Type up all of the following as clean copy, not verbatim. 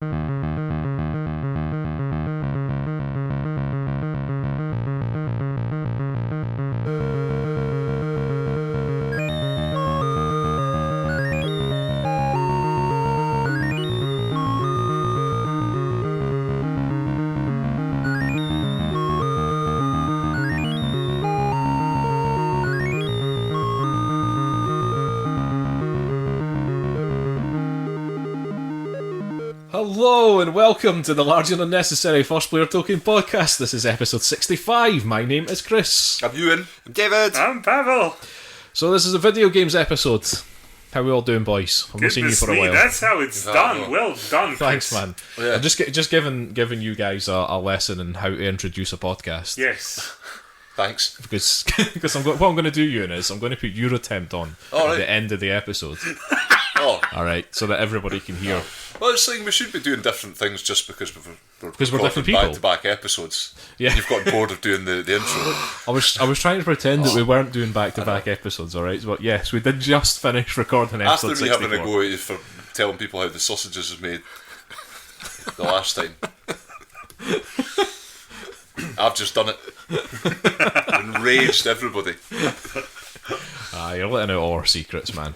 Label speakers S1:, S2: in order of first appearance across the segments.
S1: Hello and welcome to the Large and Unnecessary First Player Token Podcast. This is episode 65. My name is Chris.
S2: I'm Euan.
S3: I'm David.
S4: I'm Pawel.
S1: So this is a video games episode. How we all doing, boys? I've not seen you for a while.
S4: That's how it's done. Well done,
S1: Thanks,
S4: Chris.
S1: man.
S2: Yeah.
S1: I'm just giving you guys a lesson in how to introduce a podcast.
S4: Yes.
S2: Thanks.
S1: Because what I'm going to do, Euan, is I'm going to put your attempt on at the end of the episode.
S2: Oh.
S1: Alright, so that everybody can hear.
S2: Well, it's like we should be doing different things just because we're
S1: different people.
S2: Back-to-back episodes.
S1: Yeah.
S2: You've got bored of doing the intro.
S1: I was trying to pretend that we weren't doing back-to-back episodes, alright? But yes, we did just finish recording episode
S2: After me
S1: 64.
S2: having a go at you for telling people how the sausages is made the last time. I've just done it. Enraged everybody.
S1: You're letting out all our secrets, man.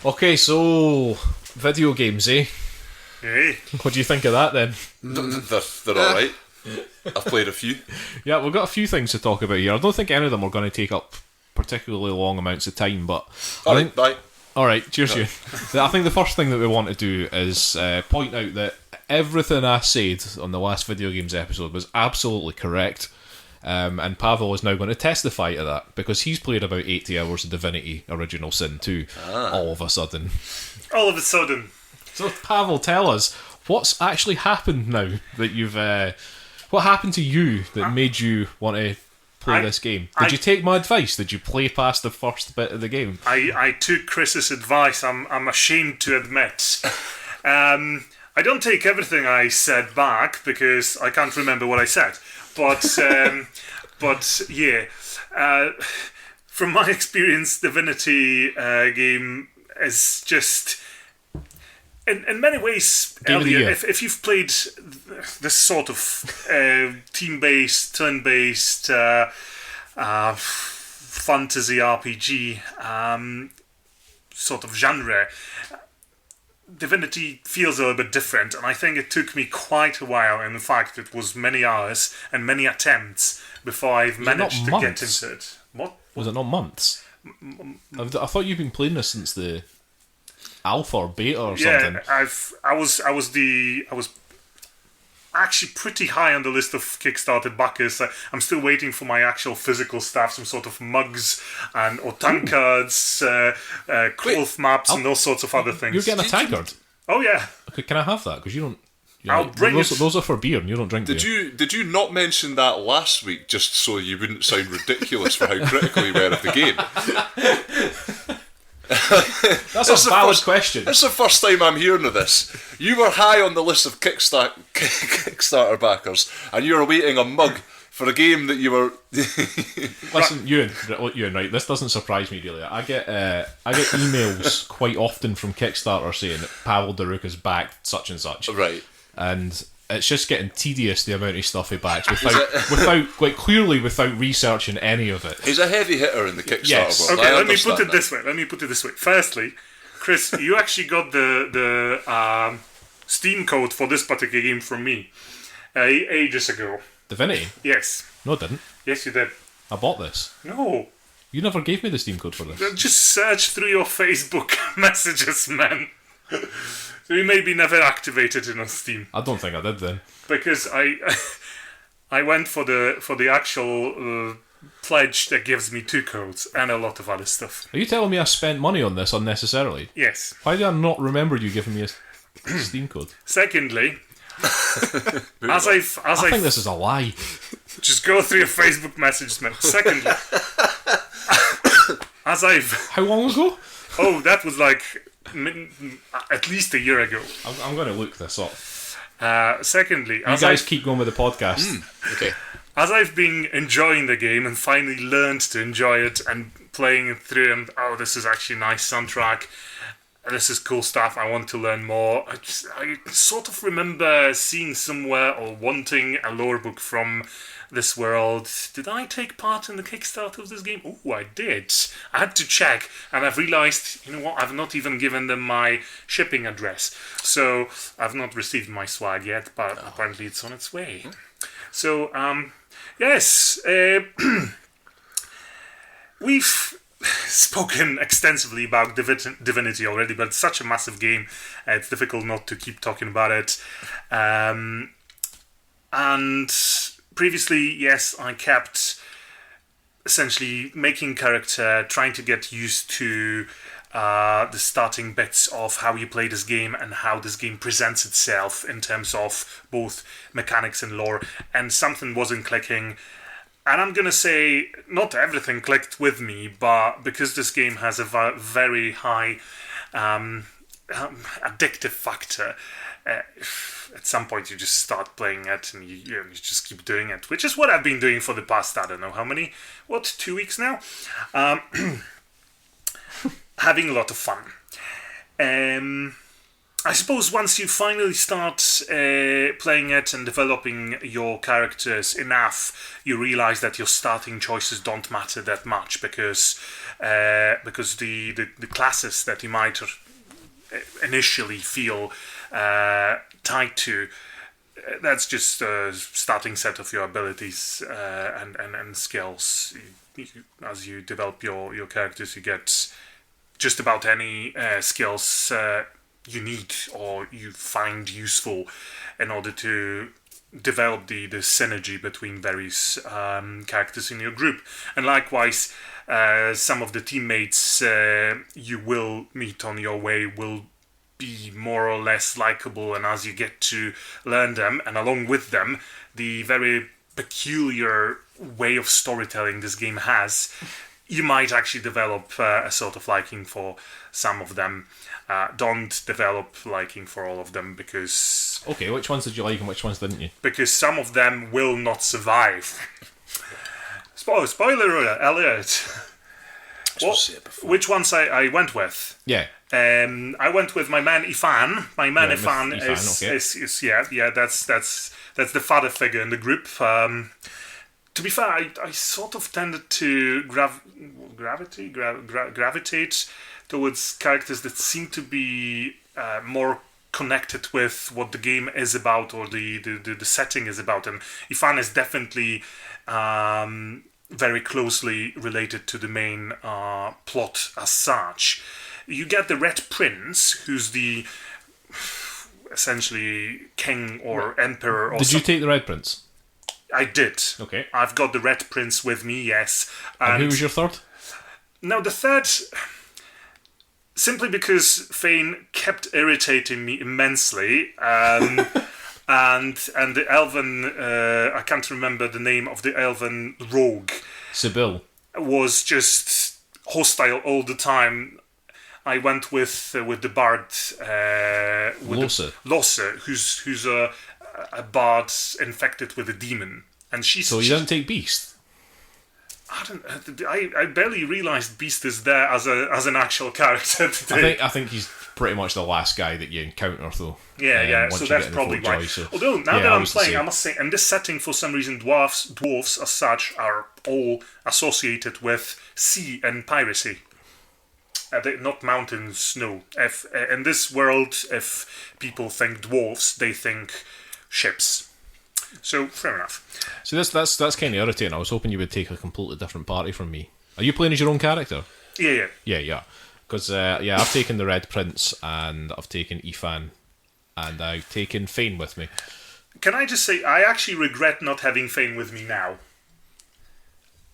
S1: Okay, so video games, eh?
S4: Hey.
S1: What do you think of that then?
S2: They're alright. I've played a few.
S1: Yeah, we've got a few things to talk about here. I don't think any of them are going to take up particularly long amounts of time, but Alright, cheers you. I think the first thing that we want to do is point out that everything I said on the last video games episode was absolutely correct. And Pawel is now going to testify to that because he's played about 80 hours of Divinity Original Sin 2 all of a sudden.
S4: All of a sudden.
S1: So Pawel, tell us, what's actually happened now that you've... what happened to you that made you want to play this game? Did you take my advice? Did you play past the first bit of the game?
S4: I took Chris's advice, I'm ashamed to admit. I don't take everything I said back because I can't remember what I said. But yeah, from my experience, Divinity game is just, in many ways, Elliot, if you've played this sort of team-based, turn-based fantasy RPG sort of genre, Divinity feels a little bit different, and I think it took me quite a while, and in fact it was many hours and many attempts before I've managed to get into it. What?
S1: Was it not months? I thought you've been playing this since the alpha or beta or something.
S4: Yeah, I was actually pretty high on the list of Kickstarter backers. I'm still waiting for my actual physical stuff, some sort of mugs and or tank cards, cloth maps, and all sorts of other things.
S1: You're getting a tankard?
S4: Oh yeah.
S1: Okay, can I have that? Because you don't...
S4: I'll bring it.
S1: Those are for beer and you don't drink beer.
S2: Did you not mention that last week just so you wouldn't sound ridiculous for how critical you were of the game?
S1: That's a valid question.
S2: This is the first time I'm hearing of this. You were high on the list of Kickstarter backers, and you were awaiting a mug for a game that you were...
S1: Listen, Euan, right, this doesn't surprise me really. I get emails quite often from Kickstarter saying that Pawel Daruk is backed such and such.
S2: Right.
S1: And it's just getting tedious the amount of stuff he backs without researching any of it.
S2: He's a heavy hitter in the Kickstarter world.
S4: Okay, let me put it this way. Firstly, Chris, you actually got the Steam code for this particular game from me ages ago.
S1: Divinity?
S4: Yes.
S1: No, I didn't.
S4: Yes, you did.
S1: I bought this.
S4: No.
S1: You never gave me the Steam code for this.
S4: Just search through your Facebook messages, man. So you maybe never activated it on Steam.
S1: I don't think I did then.
S4: Because I went for the actual pledge that gives me 2 codes and a lot of other stuff.
S1: Are you telling me I spent money on this unnecessarily?
S4: Yes.
S1: Why did I not remember you giving me a Steam code?
S4: Secondly, I
S1: think this is a lie.
S4: Just go through your Facebook messages, man. Secondly,
S1: How long ago?
S4: Oh, that was like at least a year ago.
S1: I'm going to look this up.
S4: Secondly,
S1: you guys keep going with the podcast.
S2: Okay.
S4: As I've been enjoying the game and finally learned to enjoy it and playing it through, and this is actually a nice soundtrack. this is cool stuff. I want to learn more. I sort of remember seeing somewhere or wanting a lore book from this world. Did I take part in the Kickstarter of this game? Oh, I did. I had to check, and I've realized, you know what? I've not even given them my shipping address, so I've not received my swag yet. But apparently, it's on its way. So, yes, we've spoken extensively about Divinity already, but it's such a massive game, it's difficult not to keep talking about it. And previously, yes, I kept essentially making character, trying to get used to the starting bits of how you play this game and how this game presents itself in terms of both mechanics and lore, and something wasn't clicking. And I'm going to say not everything clicked with me, but because this game has a very high addictive factor, at some point you just start playing it and you just keep doing it, which is what I've been doing for the past, I don't know how many, 2 weeks now? Having a lot of fun. I suppose once you finally start playing it and developing your characters enough, you realize that your starting choices don't matter that much, because the classes that you might initially feel tied to, that's just a starting set of your abilities and skills. As you develop your characters, you get just about any skills you need or you find useful in order to develop the synergy between various characters in your group. And likewise, some of the teammates you will meet on your way will be more or less likable, and as you get to learn them, and along with them, the very peculiar way of storytelling this game has, you might actually develop a sort of liking for some of them. Don't develop liking for all of them, because...
S1: Okay, which ones did you like and which ones didn't you?
S4: Because some of them will not survive. Spoiler alert! Which ones I went with?
S1: Yeah.
S4: I went with my man Euan. My man Euan
S1: okay.
S4: That's the father figure in the group. To be fair, I sort of tended to gravitate towards characters that seem to be more connected with what the game is about, or the setting is about. And Euan is definitely very closely related to the main plot as such. You get the Red Prince, who's the essentially king or emperor. Or
S1: did you take the Red Prince?
S4: I did.
S1: Okay.
S4: I've got the Red Prince with me, yes.
S1: And who was your third?
S4: Now, the third, simply because Fane kept irritating me immensely, and the elven, I can't remember the name of the elven rogue.
S1: Sibyl.
S4: Was just hostile all the time. I went with the bard, Losse, who's a bard infected with a demon, and
S1: So you don't take Beast?
S4: I barely realised Beast is there as an actual character today.
S1: I think he's pretty much the last guy that you encounter, though.
S4: Yeah. So that's probably why. Although now that I'm playing, I must say, in this setting, for some reason, dwarves as such are all associated with sea and piracy. Not mountains, no. In this world, if people think dwarves, they think ships. So, fair enough.
S1: So that's kind of irritating. I was hoping you would take a completely different party from me. Are you playing as your own character?
S4: Yeah.
S1: Because, I've taken the Red Prince, and I've taken Euan, and I've taken Fane with me.
S4: Can I just say, I actually regret not having Fane with me now.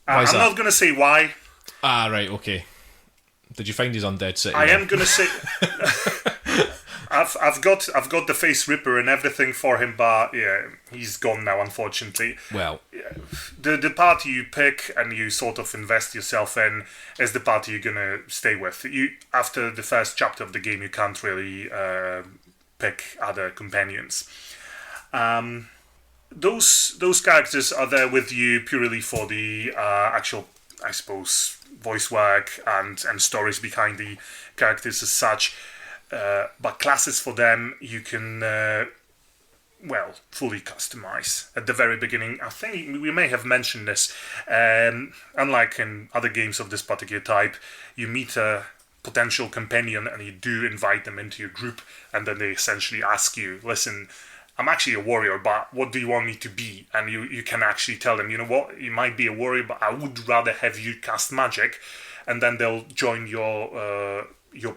S1: Why is
S4: I'm
S1: that?
S4: not going to say why.
S1: Ah, right, okay. Did you find his undead city?
S4: I am going to say... I've got the Face Ripper and everything for him, but yeah, he's gone now, unfortunately.
S1: Well,
S4: the party you pick and you sort of invest yourself in is the party you're gonna stay with. You, after the first chapter of the game, you can't really pick other companions. Those characters are there with you purely for the actual, I suppose, voice work and stories behind the characters as such. but classes for them you can fully customize at the very beginning. I think we may have mentioned this. Unlike in other games of this particular type, you meet a potential companion and you do invite them into your group, and then they essentially ask you, listen, I'm actually a warrior, but what do you want me to be? And you can actually tell them, you know what, you might be a warrior, but I would rather have you cast magic, and then they'll join your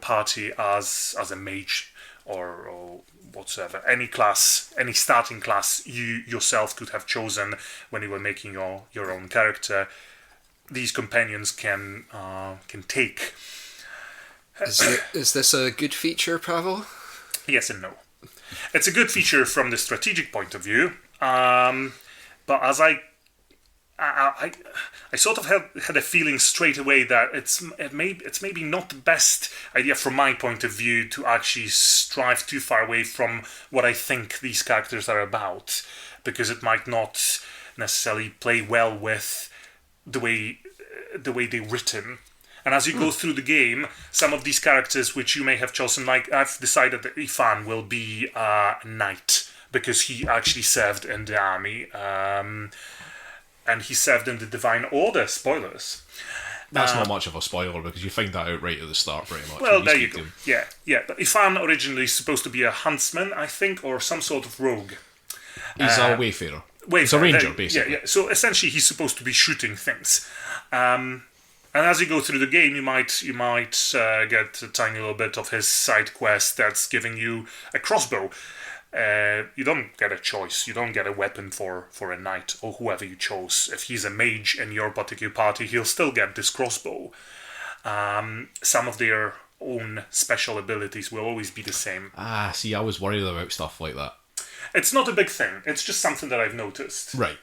S4: party as a mage or whatsoever. Any class, any starting class you yourself could have chosen when you were making your own character, these companions can take.
S3: Is this a good feature, Pawel?
S4: Yes and no. It's a good feature from the strategic point of view, but as I sort of had a feeling straight away that it's maybe not the best idea from my point of view to actually strive too far away from what I think these characters are about, because it might not necessarily play well with the way they're written. And as you go through the game, some of these characters which you may have chosen, like I've decided that Euan will be a knight because he actually served in the army, and he served in the Divine Order. Spoilers.
S1: That's not much of a spoiler because you find that out right at the start, pretty much.
S4: Well, there you go. Yeah. But Euan originally is supposed to be a huntsman, I think, or some sort of rogue.
S1: He's a wayfarer. He's a ranger, basically.
S4: Yeah. So essentially, he's supposed to be shooting things. And as you go through the game, you might get a tiny little bit of his side quest that's giving you a crossbow. You don't get a choice. You don't get a weapon for a knight or whoever you chose. If he's a mage in your particular party, he'll still get this crossbow. Some of their own special abilities will always be the same.
S1: See, I was worried about stuff like that.
S4: It's not a big thing. It's just something that I've noticed.
S1: Right.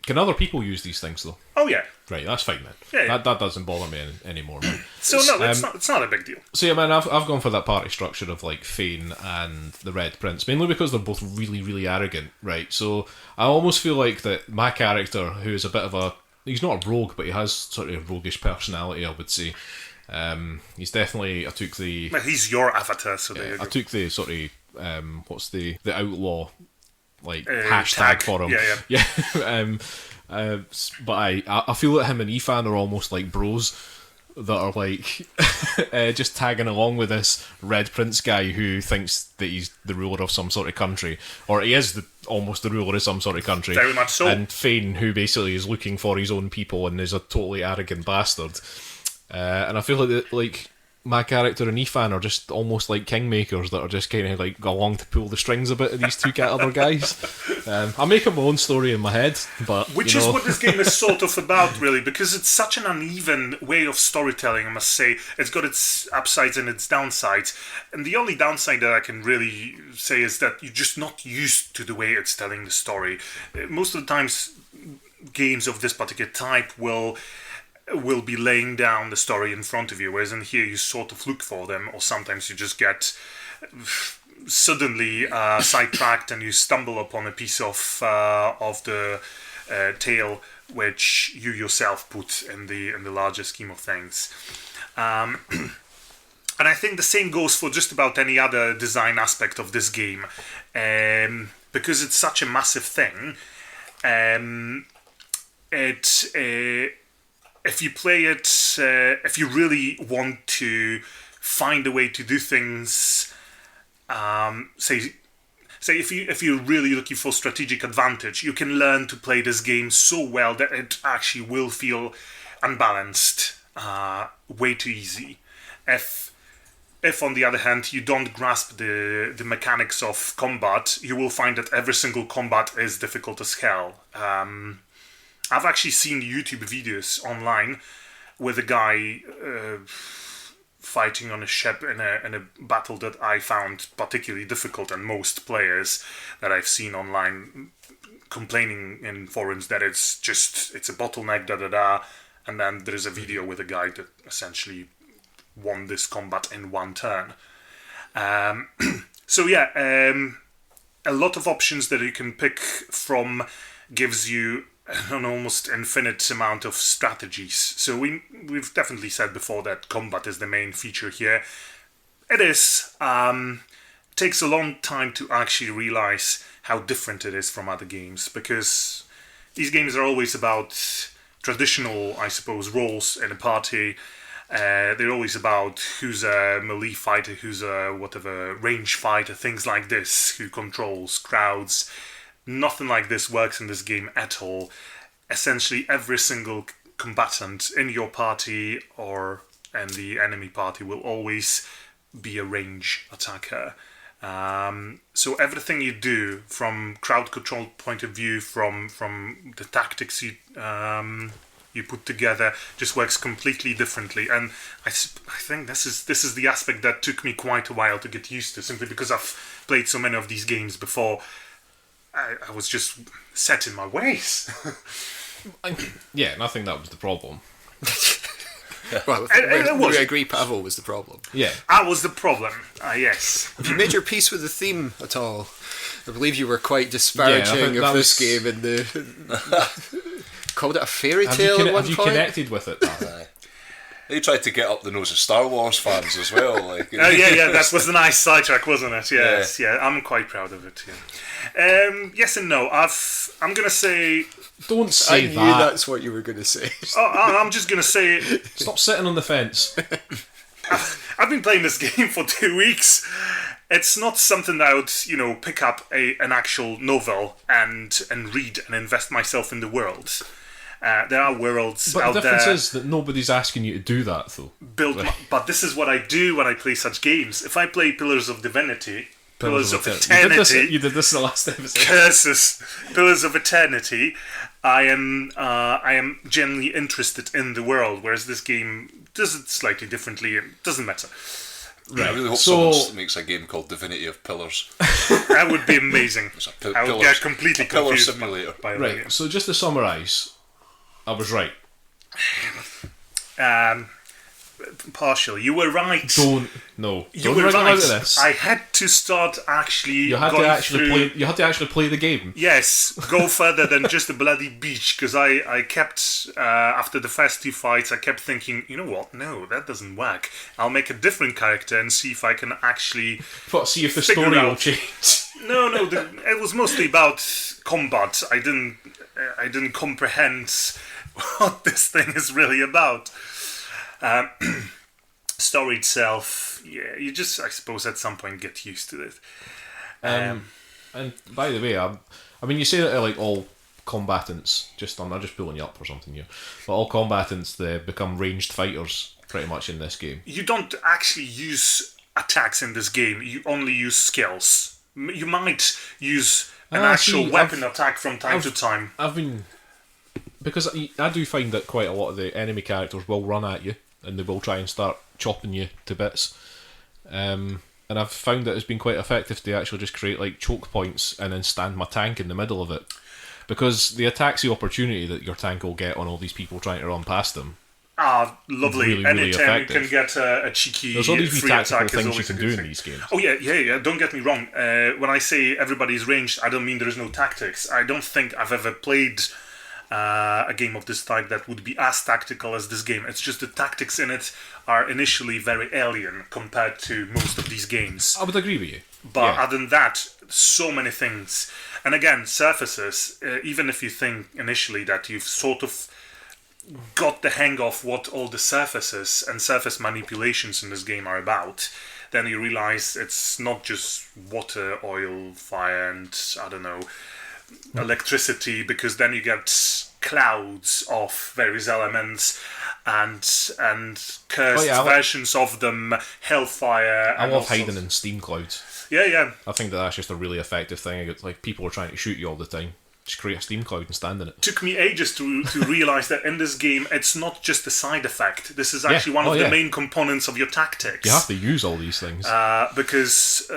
S1: Can other people use these things, though?
S4: Oh, yeah.
S1: Right, that's fine then.
S4: Yeah.
S1: That doesn't bother me anymore. Man.
S4: So, no, it's not a big deal.
S1: So, yeah, man, I've gone for that party structure of, like, Fane and the Red Prince, mainly because they're both really, really arrogant, right? So, I almost feel like that my character, who is a bit of a... He's not a rogue, but he has sort of a roguish personality, I would say. He's definitely... I took the...
S4: Well, he's your avatar, so there you go.
S1: I took the sort of... what's the outlaw... like hashtag for him.
S4: Yeah.
S1: But I feel that him and Euan are almost like bros that are like just tagging along with this Red Prince guy who thinks that he's the ruler of some sort of country, or he is almost the ruler of some sort of country.
S4: Very much so.
S1: And Fane, who basically is looking for his own people and is a totally arrogant bastard. And I feel like my character and Euan are just almost like kingmakers that are just kind of like go along to pull the strings a bit of these two other guys. I make up my own story in my head, but
S4: which is what this game is sort of about, really, because it's such an uneven way of storytelling. I must say, it's got its upsides and its downsides, and the only downside that I can really say is that you're just not used to the way it's telling the story. Most of the times, games of this particular type will be laying down the story in front of you, whereas in here you sort of look for them, or sometimes you just get suddenly sidetracked and you stumble upon a piece of the tale which you yourself put in the larger scheme of things. And I think the same goes for just about any other design aspect of this game, because it's such a massive thing. If you play it, if you really want to find a way to do things, say if you're really looking for strategic advantage, you can learn to play this game so well that it actually will feel unbalanced, way too easy. If on the other hand you don't grasp the mechanics of combat, you will find that every single combat is difficult as hell. I've actually seen YouTube videos online with a guy fighting on a ship in a battle that I found particularly difficult, and most players that I've seen online complaining in forums that it's a bottleneck, and then there is a video with a guy that essentially won this combat in one turn. So yeah, a lot of options that you can pick from gives you an almost infinite amount of strategies. So we've definitely said before that combat is the main feature here. It is. Takes a long time to actually realise how different it is from other games, because these games are always about traditional, I suppose, roles in a party. They're always about who's a melee fighter, who's a whatever range fighter, things like this, who controls crowds. Nothing like this works in this game at all. Essentially, every single combatant in your party or in the enemy party will always be a range attacker. So everything you do, from crowd control point of view, from the tactics you put together, just works completely differently. And I think this is the aspect that took me quite a while to get used to, simply because I've played so many of these games before. I was just set in my ways.
S1: Yeah, and I think that was the problem.
S3: Well, we agree Pawel was the problem.
S1: Yeah.
S4: I was the problem, yes.
S3: Have you made your peace with the theme at all? I believe you were quite disparaging of this game in the... called it a fairy tale at one point?
S1: Have you connected with it?
S2: They tried to get up the nose of Star Wars fans as well. Like,
S4: yeah, that was a nice sidetrack, wasn't it? Yes, yeah, I'm quite proud of it. Yeah. Yes and no. I'm gonna say.
S1: Don't say
S3: that. I
S1: knew
S3: that's what you were gonna say.
S4: I'm just gonna say.
S1: Stop sitting on the fence.
S4: I've been playing this game for 2 weeks. It's not something that I would, pick up an actual novel and read and invest myself in the world. There are worlds
S1: but
S4: out
S1: the
S4: there.
S1: difference is that nobody's asking you to do that, though.
S4: But this is what I do when I play such games. If I play Pillars of Divinity, Pillars of Eternity,
S1: you did this in the last episode.
S4: Curses, Pillars of Eternity, I am genuinely interested in the world, whereas this game does it slightly differently. It doesn't matter.
S2: Right. I really hope someone makes a game called Divinity of Pillars.
S4: That would be amazing. I would get completely confused.
S2: Simulator.
S1: Right, so just to summarise, I was right.
S4: Partially. You were right.
S1: You were
S4: right.
S1: This.
S4: I had to start actually.
S1: You had to actually play the game.
S4: Yes, go further than just a bloody beach, because I kept after the first 2 fights, I kept thinking, you know what? No, that doesn't work. I'll make a different character and see if I can actually.
S1: See if the story will change.
S4: No, it was mostly about combat. I didn't comprehend what this thing is really about. Story itself, yeah, you just, I suppose, at some point get used to it.
S1: And by the way, I mean, you say that like all combatants, I'm not just pulling you up or something here, but all combatants, they become ranged fighters pretty much in this game.
S4: You don't actually use attacks in this game, you only use skills. You might use an actual weapon attack from time to time.
S1: Because I do find that quite a lot of the enemy characters will run at you and they will try and start chopping you to bits. And I've found that it's been quite effective to actually just create like choke points and then stand my tank in the middle of it. Because the attacks the opportunity that your tank will get on all these people trying to run past them.
S4: Lovely.
S1: Really,
S4: Anytime
S1: really effective.
S4: You can get a cheeky
S1: There's all these
S4: free
S1: tactical
S4: attack
S1: things you can do in these games.
S4: Oh yeah. Don't get me wrong. When I say everybody's ranged, I don't mean there's no tactics. I don't think I've ever played a game of this type that would be as tactical as this game. It's just the tactics in it are initially very alien compared to most of these games.
S1: I would agree with you.
S4: But other than that, so many things. And again, surfaces, even if you think initially that you've sort of got the hang of what all the surfaces and surface manipulations in this game are about, then you realize it's not just water, oil, fire, and I don't know, electricity, because then you get clouds of various elements and cursed versions of them, hellfire.
S1: I love hiding in steam clouds.
S4: Yeah.
S1: I think that's just a really effective thing. It's like people are trying to shoot you all the time. Just create a steam cloud and stand in it.
S4: Took me ages to realise that in this game it's not just a side effect. This is actually one of the main components of your tactics.
S1: You have to use all these things.
S4: Because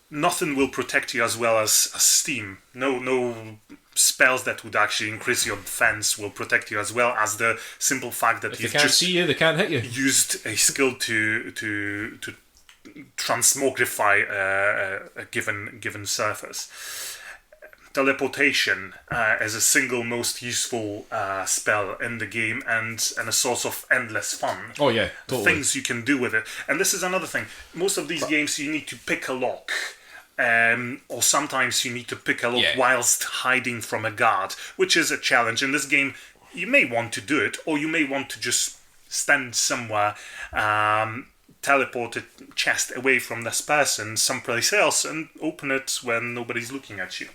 S4: nothing will protect you as well as steam. No spells that would actually increase your defense will protect you as well as the simple fact that
S1: if they can't see you, they can't hit you.
S4: Used a skill to transmogrify a given surface. teleportation as a single most useful spell in the game, and a source of endless fun.
S1: Oh yeah, totally.
S4: Things you can do with it. And this is another thing. Most of these games you need to pick a lock. Or sometimes you need to pick a lock whilst hiding from a guard, which is a challenge. In this game, you may want to do it, or you may want to just stand somewhere, teleport a chest away from this person someplace else, and open it when nobody's looking at you.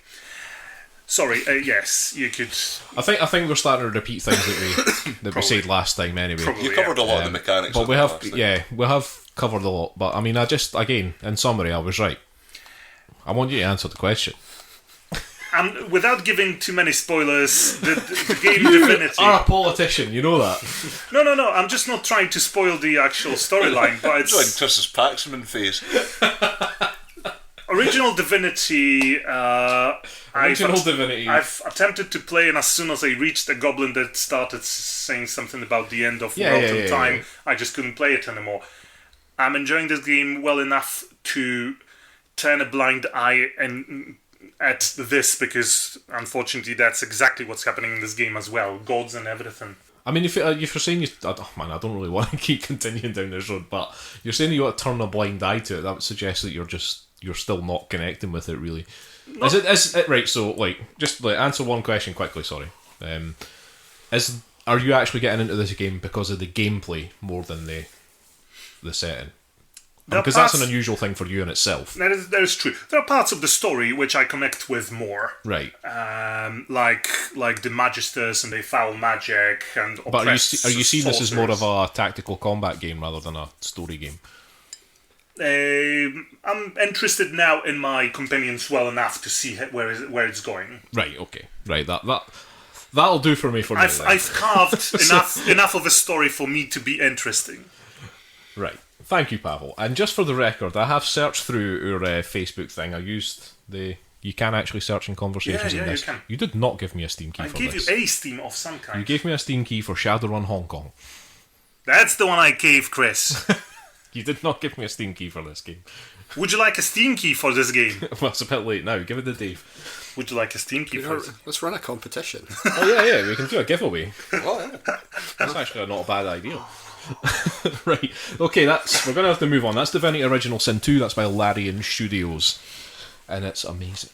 S4: Sorry, yes, you could.
S1: I think we're starting to repeat things that we said last time. Anyway,
S2: you covered a lot of the mechanics,
S1: but we have covered a lot. But I mean, again, in summary, I was right. I want you to answer the question.
S4: And without giving too many spoilers, the game Divinity...
S1: You are a politician, you know that.
S4: No, I'm just not trying to spoil the actual storyline, but it's...
S2: like Chris's Paxman phase.
S4: Original Divinity...
S1: Divinity.
S4: I've attempted to play, and as soon as I reached a goblin that started saying something about the end of the world and time, I just couldn't play it anymore. I'm enjoying this game well enough to turn a blind eye at this, because unfortunately that's exactly what's happening in this game as well. Gods and everything. I
S1: mean, if you're saying I don't really want to keep continuing down this road, but you're saying you want to turn a blind eye to it, that would suggest that you're still not connecting with it, really. Is it right? So, just answer one question quickly. Sorry, are you actually getting into this game because of the gameplay more than the setting? Because that's an unusual thing for you in itself.
S4: That is true. There are parts of the story which I connect with more.
S1: Right.
S4: Like the Magisters and the foul magic and.
S1: But are you seeing this as more of a tactical combat game rather than a story game?
S4: I'm interested now in my companions well enough to see where it's going.
S1: Right. Okay. Right. That'll do for me for now.
S4: I've carved enough of a story for me to be interesting.
S1: Right. Thank you, Pawel. And just for the record, I have searched through our Facebook thing. I used you can actually search in conversations in this.
S4: You can.
S1: You did not give me a Steam key for this.
S4: I gave you a Steam of some kind.
S1: You gave me a Steam key for Shadowrun Hong Kong.
S4: That's the one I gave, Chris.
S1: You did not give me a Steam key for this game.
S4: Would you like a Steam key for this game?
S1: Well, it's a bit late now. Give it to Dave.
S4: Would you like a Steam key for this?
S3: Let's run a competition.
S1: Oh, yeah, we can do a giveaway.
S3: Oh, yeah.
S1: That's actually not a bad idea. Right, okay, we're going to have to move on. That's Divinity Original Sin 2, that's by Larian Studios, and it's amazing.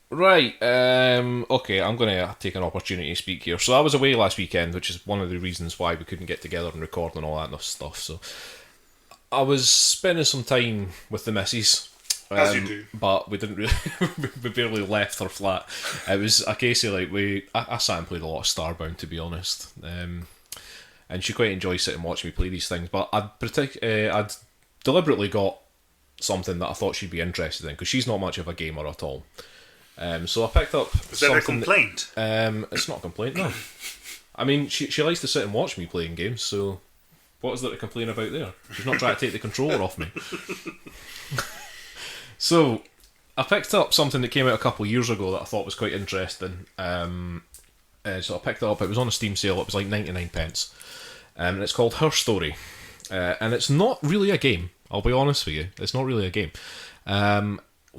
S1: Right, okay, I'm going to take an opportunity to speak here. So I was away last weekend, which is one of the reasons why we couldn't get together and record and all that stuff. So I was spending some time with the missus.
S4: As you do.
S1: But we didn't really... we barely left her flat. It was a case of I sat and played a lot of Starbound, to be honest. And she quite enjoys sitting and watching me play these things. But I'd deliberately got something that I thought she'd be interested in, because she's not much of a gamer at all. So I picked up
S4: Is that a complaint?
S1: It's not a complaint, no. I mean, she likes to sit and watch me playing games, so what is there to complain about there? She's not trying to take the controller off me. So I picked up something that came out a couple of years ago that I thought was quite interesting. So I picked it up. It was on a Steam sale. It was like 99 pence. And it's called Her Story. And it's not really a game. I'll be honest with you. It's not really a game.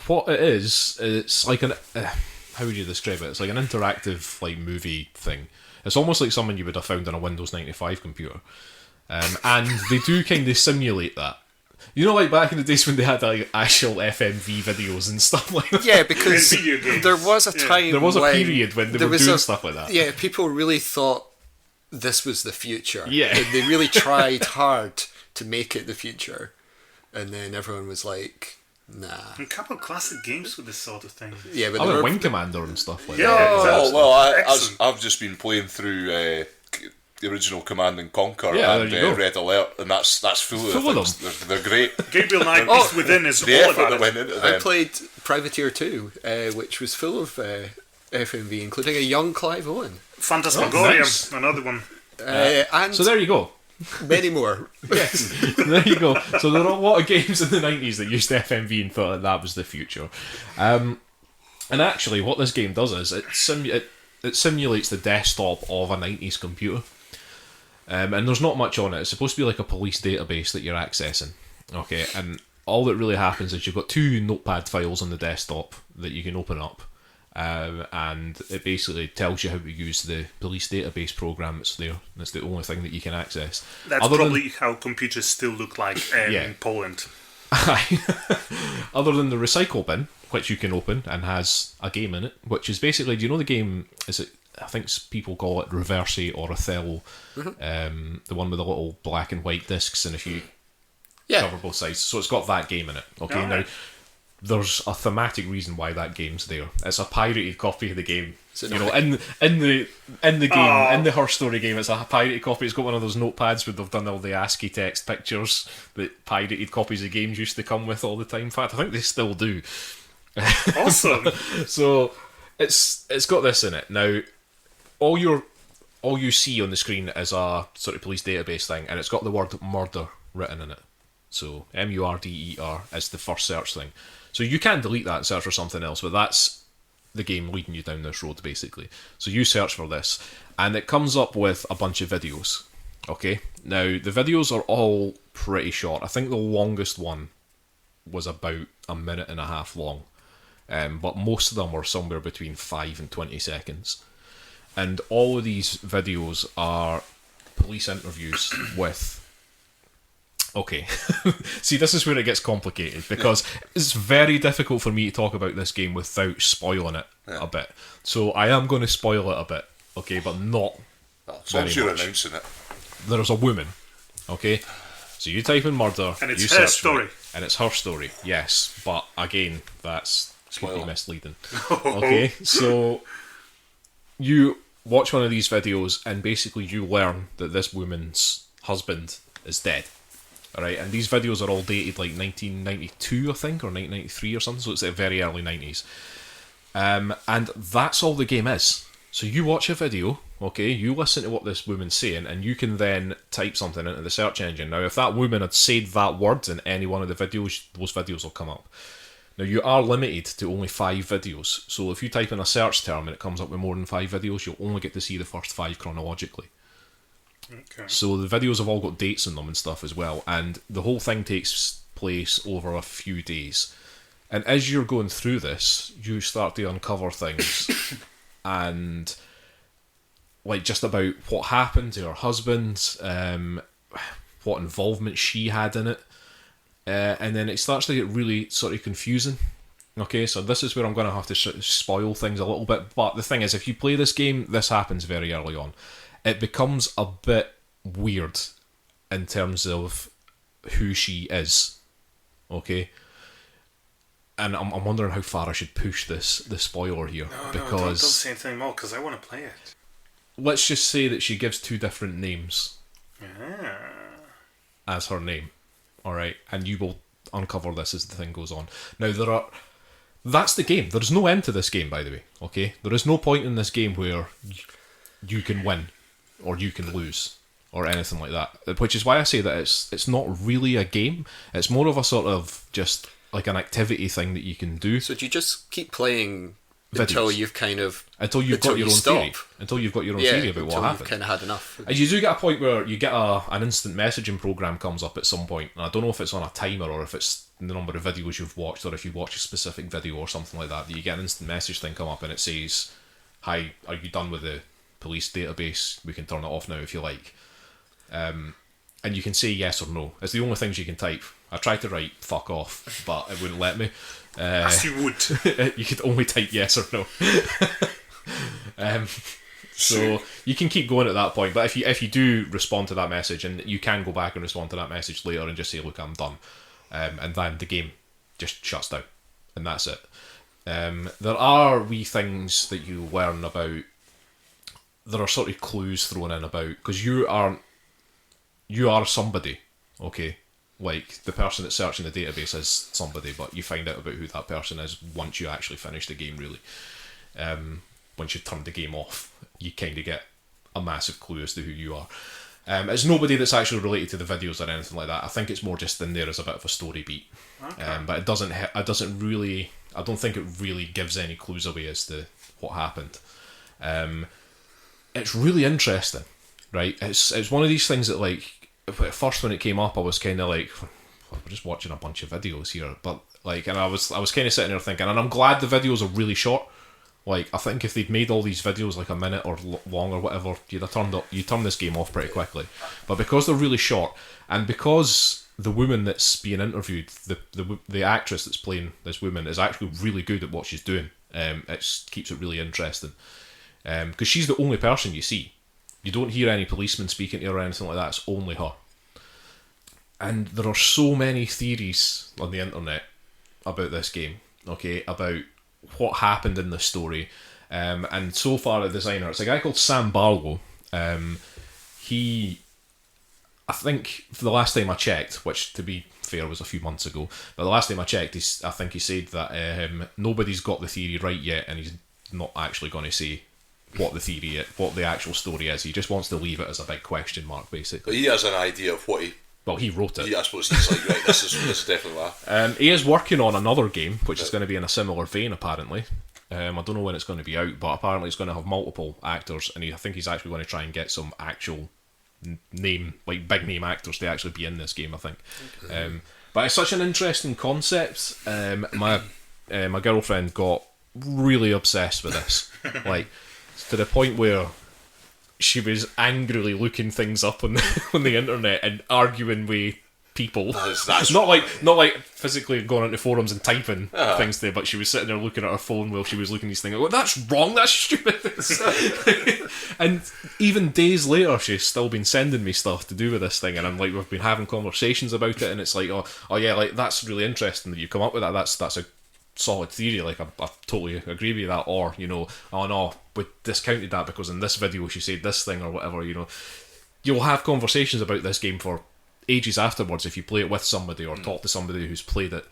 S1: What it is, it's like how would you describe it? It's like an interactive movie thing. It's almost like something you would have found on a Windows 95 computer. And they do kind of simulate that. You know, like back in the days when they had actual FMV videos and stuff like that?
S3: Yeah, because there was a time
S1: there was a period when they were doing stuff like that.
S3: Yeah, people really thought this was the future.
S1: Yeah.
S3: And they really tried hard to make it the future. And then everyone was like, nah.
S4: A couple of classic games with this sort of thing.
S3: Yeah, but
S1: Wing Commander and stuff like that.
S2: Oh, well, I've just been playing through... the original Command and Conquer and Red Alert, and that's full of them. They're great.
S4: Gabriel Knight Beast Within is all about it.
S3: I played Privateer 2, which was full of FMV, including a young Clive Owen.
S4: Phantasmagoria, another one.
S3: And
S1: so there you go.
S3: Many more.
S1: Yes, there you go. So there are a lot of games in the 90s that used FMV and thought that was the future. And actually, what this game does is it simulates the desktop of a 90s computer. And there's not much on it. It's supposed to be like a police database that you're accessing. Okay, and all that really happens is you've got two notepad files on the desktop that you can open up, and it basically tells you how to use the police database program that's there. That's the only thing that you can access.
S4: That's probably how computers still look like in Poland.
S1: Other than the recycle bin, which you can open and has a game in it, which is basically, do you know the game, is it, I think people call it Reversi or Othello, the one with the little black and white discs, and if you cover both sides, so it's got that game in it. Okay, now there's a thematic reason why that game's there. It's a pirated copy of the game. You know, in the game, in the Her Story game, it's a pirated copy. It's got one of those notepads where they've done all the ASCII text pictures that pirated copies of games used to come with all the time. In fact, I think they still do.
S4: Awesome.
S1: So it's got this in it. Now, all you see on the screen is a sort of police database thing, and it's got the word murder written in it. So MURDER is the first search thing. So you can delete that and search for something else, but that's the game leading you down this road, basically. So you search for this, and it comes up with a bunch of videos. Okay? Now, the videos are all pretty short. I think the longest one was about a minute and a half long. But most of them were somewhere between 5 and 20 seconds. And all of these videos are police interviews with... Okay, see, this is where it gets complicated, because it's very difficult for me to talk about this game without spoiling it a bit. So I am going to spoil it a bit, okay, but not
S2: as long as you're announcing it.
S1: There's a woman, okay? So you type in murder,
S4: and it's her story.
S1: And it's her story, yes, but again, that's could be misleading. Okay, so you watch one of these videos, and basically you learn that this woman's husband is dead. Alright, and these videos are all dated like 1992, I think, or 1993 or something, so it's the very early 90s. And that's all the game is. So you watch a video, okay, you listen to what this woman's saying, and you can then type something into the search engine. Now, if that woman had said that word in any one of the videos, those videos will come up. Now, you are limited to only 5 videos, so if you type in a search term and it comes up with more than 5 videos, you'll only get to see the first 5 chronologically.
S4: Okay.
S1: So the videos have all got dates in them and stuff as well, and the whole thing takes place over a few days. And as you're going through this, you start to uncover things and like just about what happened to her husband, what involvement she had in it, and then it starts to get really sort of confusing. Okay, so this is where I'm going to have to spoil things a little bit, but the thing is, if you play this game, this happens very early on. It becomes a bit weird in terms of who she is. Okay? And I'm wondering how far I should push the spoiler here.
S4: No, don't say anything more, because I want to play it.
S1: Let's just say that she gives 2 different names as her name. Alright? And you will uncover this as the thing goes on. Now, that's the game. There's no end to this game, by the way. Okay? There is no point in this game where you can win. Or you can lose, or anything like that. Which is why I say that it's not really a game. It's more of a sort of just like an activity thing that you can do.
S3: So do you just keep playing
S1: videos
S3: until you've kind of
S1: until you've got your own theory? Until you've got your own theory about what happened.
S3: You've kind of had enough.
S1: And you do get a point where you get an instant messaging program comes up at some point, and I don't know if it's on a timer or if it's the number of videos you've watched, or if you watch a specific video or something like that. You get an instant message thing come up, and it says, "Hi, are you done with the police database? We can turn it off now if you like." And you can say yes or no. It's the only things you can type. I tried to write fuck off, but it wouldn't let me.
S4: As you would.
S1: You could only type yes or no. So you can keep going at that point, but if you do respond to that message, and you can go back and respond to that message later and just say, look, I'm done, and then the game just shuts down, and that's it. There are wee things that you learn about. There are sort of clues thrown in about, because you are somebody, okay? Like, the person that's searching the database is somebody, but you find out about who that person is once you actually finish the game, really. Once you turn the game off, you kind of get a massive clue as to who you are. It's nobody that's actually related to the videos or anything like that. I think it's more just in there as a bit of a story beat. Okay. But it doesn't really, I don't think it really gives any clues away as to what happened. It's really interesting, right? It's one of these things that, like, at first when it came up, I was kind of like, we're just watching a bunch of videos here, but like, and I was kind of sitting there thinking, and I'm glad the videos are really short. Like, I think if they'd made all these videos like a minute or long or whatever, you'd turn this game off pretty quickly. But because they're really short, and because the woman that's being interviewed, the actress that's playing this woman, is actually really good at what she's doing, it keeps it really interesting. Because she's the only person you see. You don't hear any policemen speaking to her or anything like that. It's only her. And there are so many theories on the internet about this game, okay, about what happened in the story, and so far the designer, it's a guy called Sam Barlow. He, I think for the last time I checked, which to be fair was a few months ago, but the last time I checked, I think he said that nobody's got the theory right yet, and he's not actually going to say what the actual story is. He just wants to leave it as a big question mark, basically.
S2: But he has an idea of what he...
S1: Well, he wrote it.
S2: Yeah, I suppose he's like, right, this is definitely that.
S1: He is working on another game, which is going to be in a similar vein, apparently. I don't know when it's going to be out, but apparently it's going to have multiple actors, and I think he's actually going to try and get some actual name, like big name actors to actually be in this game, I think. Okay. But it's such an interesting concept. My girlfriend got really obsessed with this, like to the point where she was angrily looking things up on the internet and arguing with people.
S2: That's
S1: not like physically going into forums and typing things there, but she was sitting there looking at her phone while she was looking at these things. Like, that's wrong. That's stupid. And even days later, she's still been sending me stuff to do with this thing, and I'm like, we've been having conversations about it, and it's like, oh yeah, like that's really interesting that you come up with that. That's a solid theory. Like I totally agree with that. Or oh no, we discounted that because in this video she said this thing or whatever. You'll have conversations about this game for ages afterwards if you play it with somebody or talk to somebody who's played it.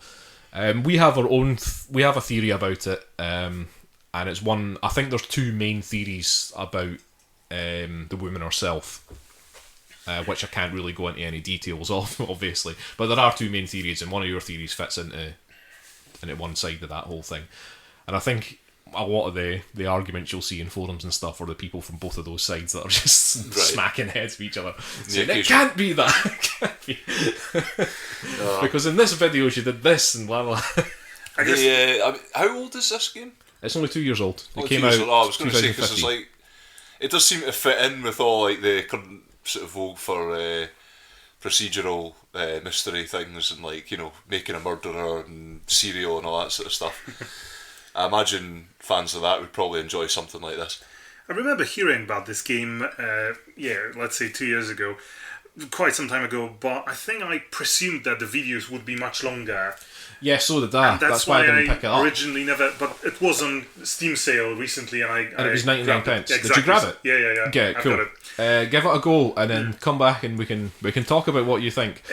S1: We have our own. We have a theory about it, and it's one. I think there's two main theories about the woman herself, which I can't really go into any details of, obviously. But there are two main theories, and one of your theories fits into one side of that whole thing. And I think a lot of the arguments you'll see in forums and stuff are the people from both of those sides that are just smacking heads with each other, saying, it can't be that. It can't be. Because in this video she did this and blah blah.
S2: I mean, how old is this game?
S1: It's only 2 years old. It
S2: came out. I was going to say, because it's like, it does seem to fit in with all like the current sort of vogue for procedural mystery things, and like, making a murderer and serial and all that sort of stuff. I imagine fans of that would probably enjoy something like this.
S4: I remember hearing about this game, let's say 2 years ago, quite some time ago, but I think I presumed that the videos would be much longer.
S1: Yeah, so did I.
S4: And that's why I didn't pick it up. Originally never, but it was on Steam sale recently, and it was
S1: 99 pence.
S4: Exactly.
S1: Did you grab it?
S4: Yeah.
S1: Okay, cool. Give it a go, and then come back and we can talk about what you think.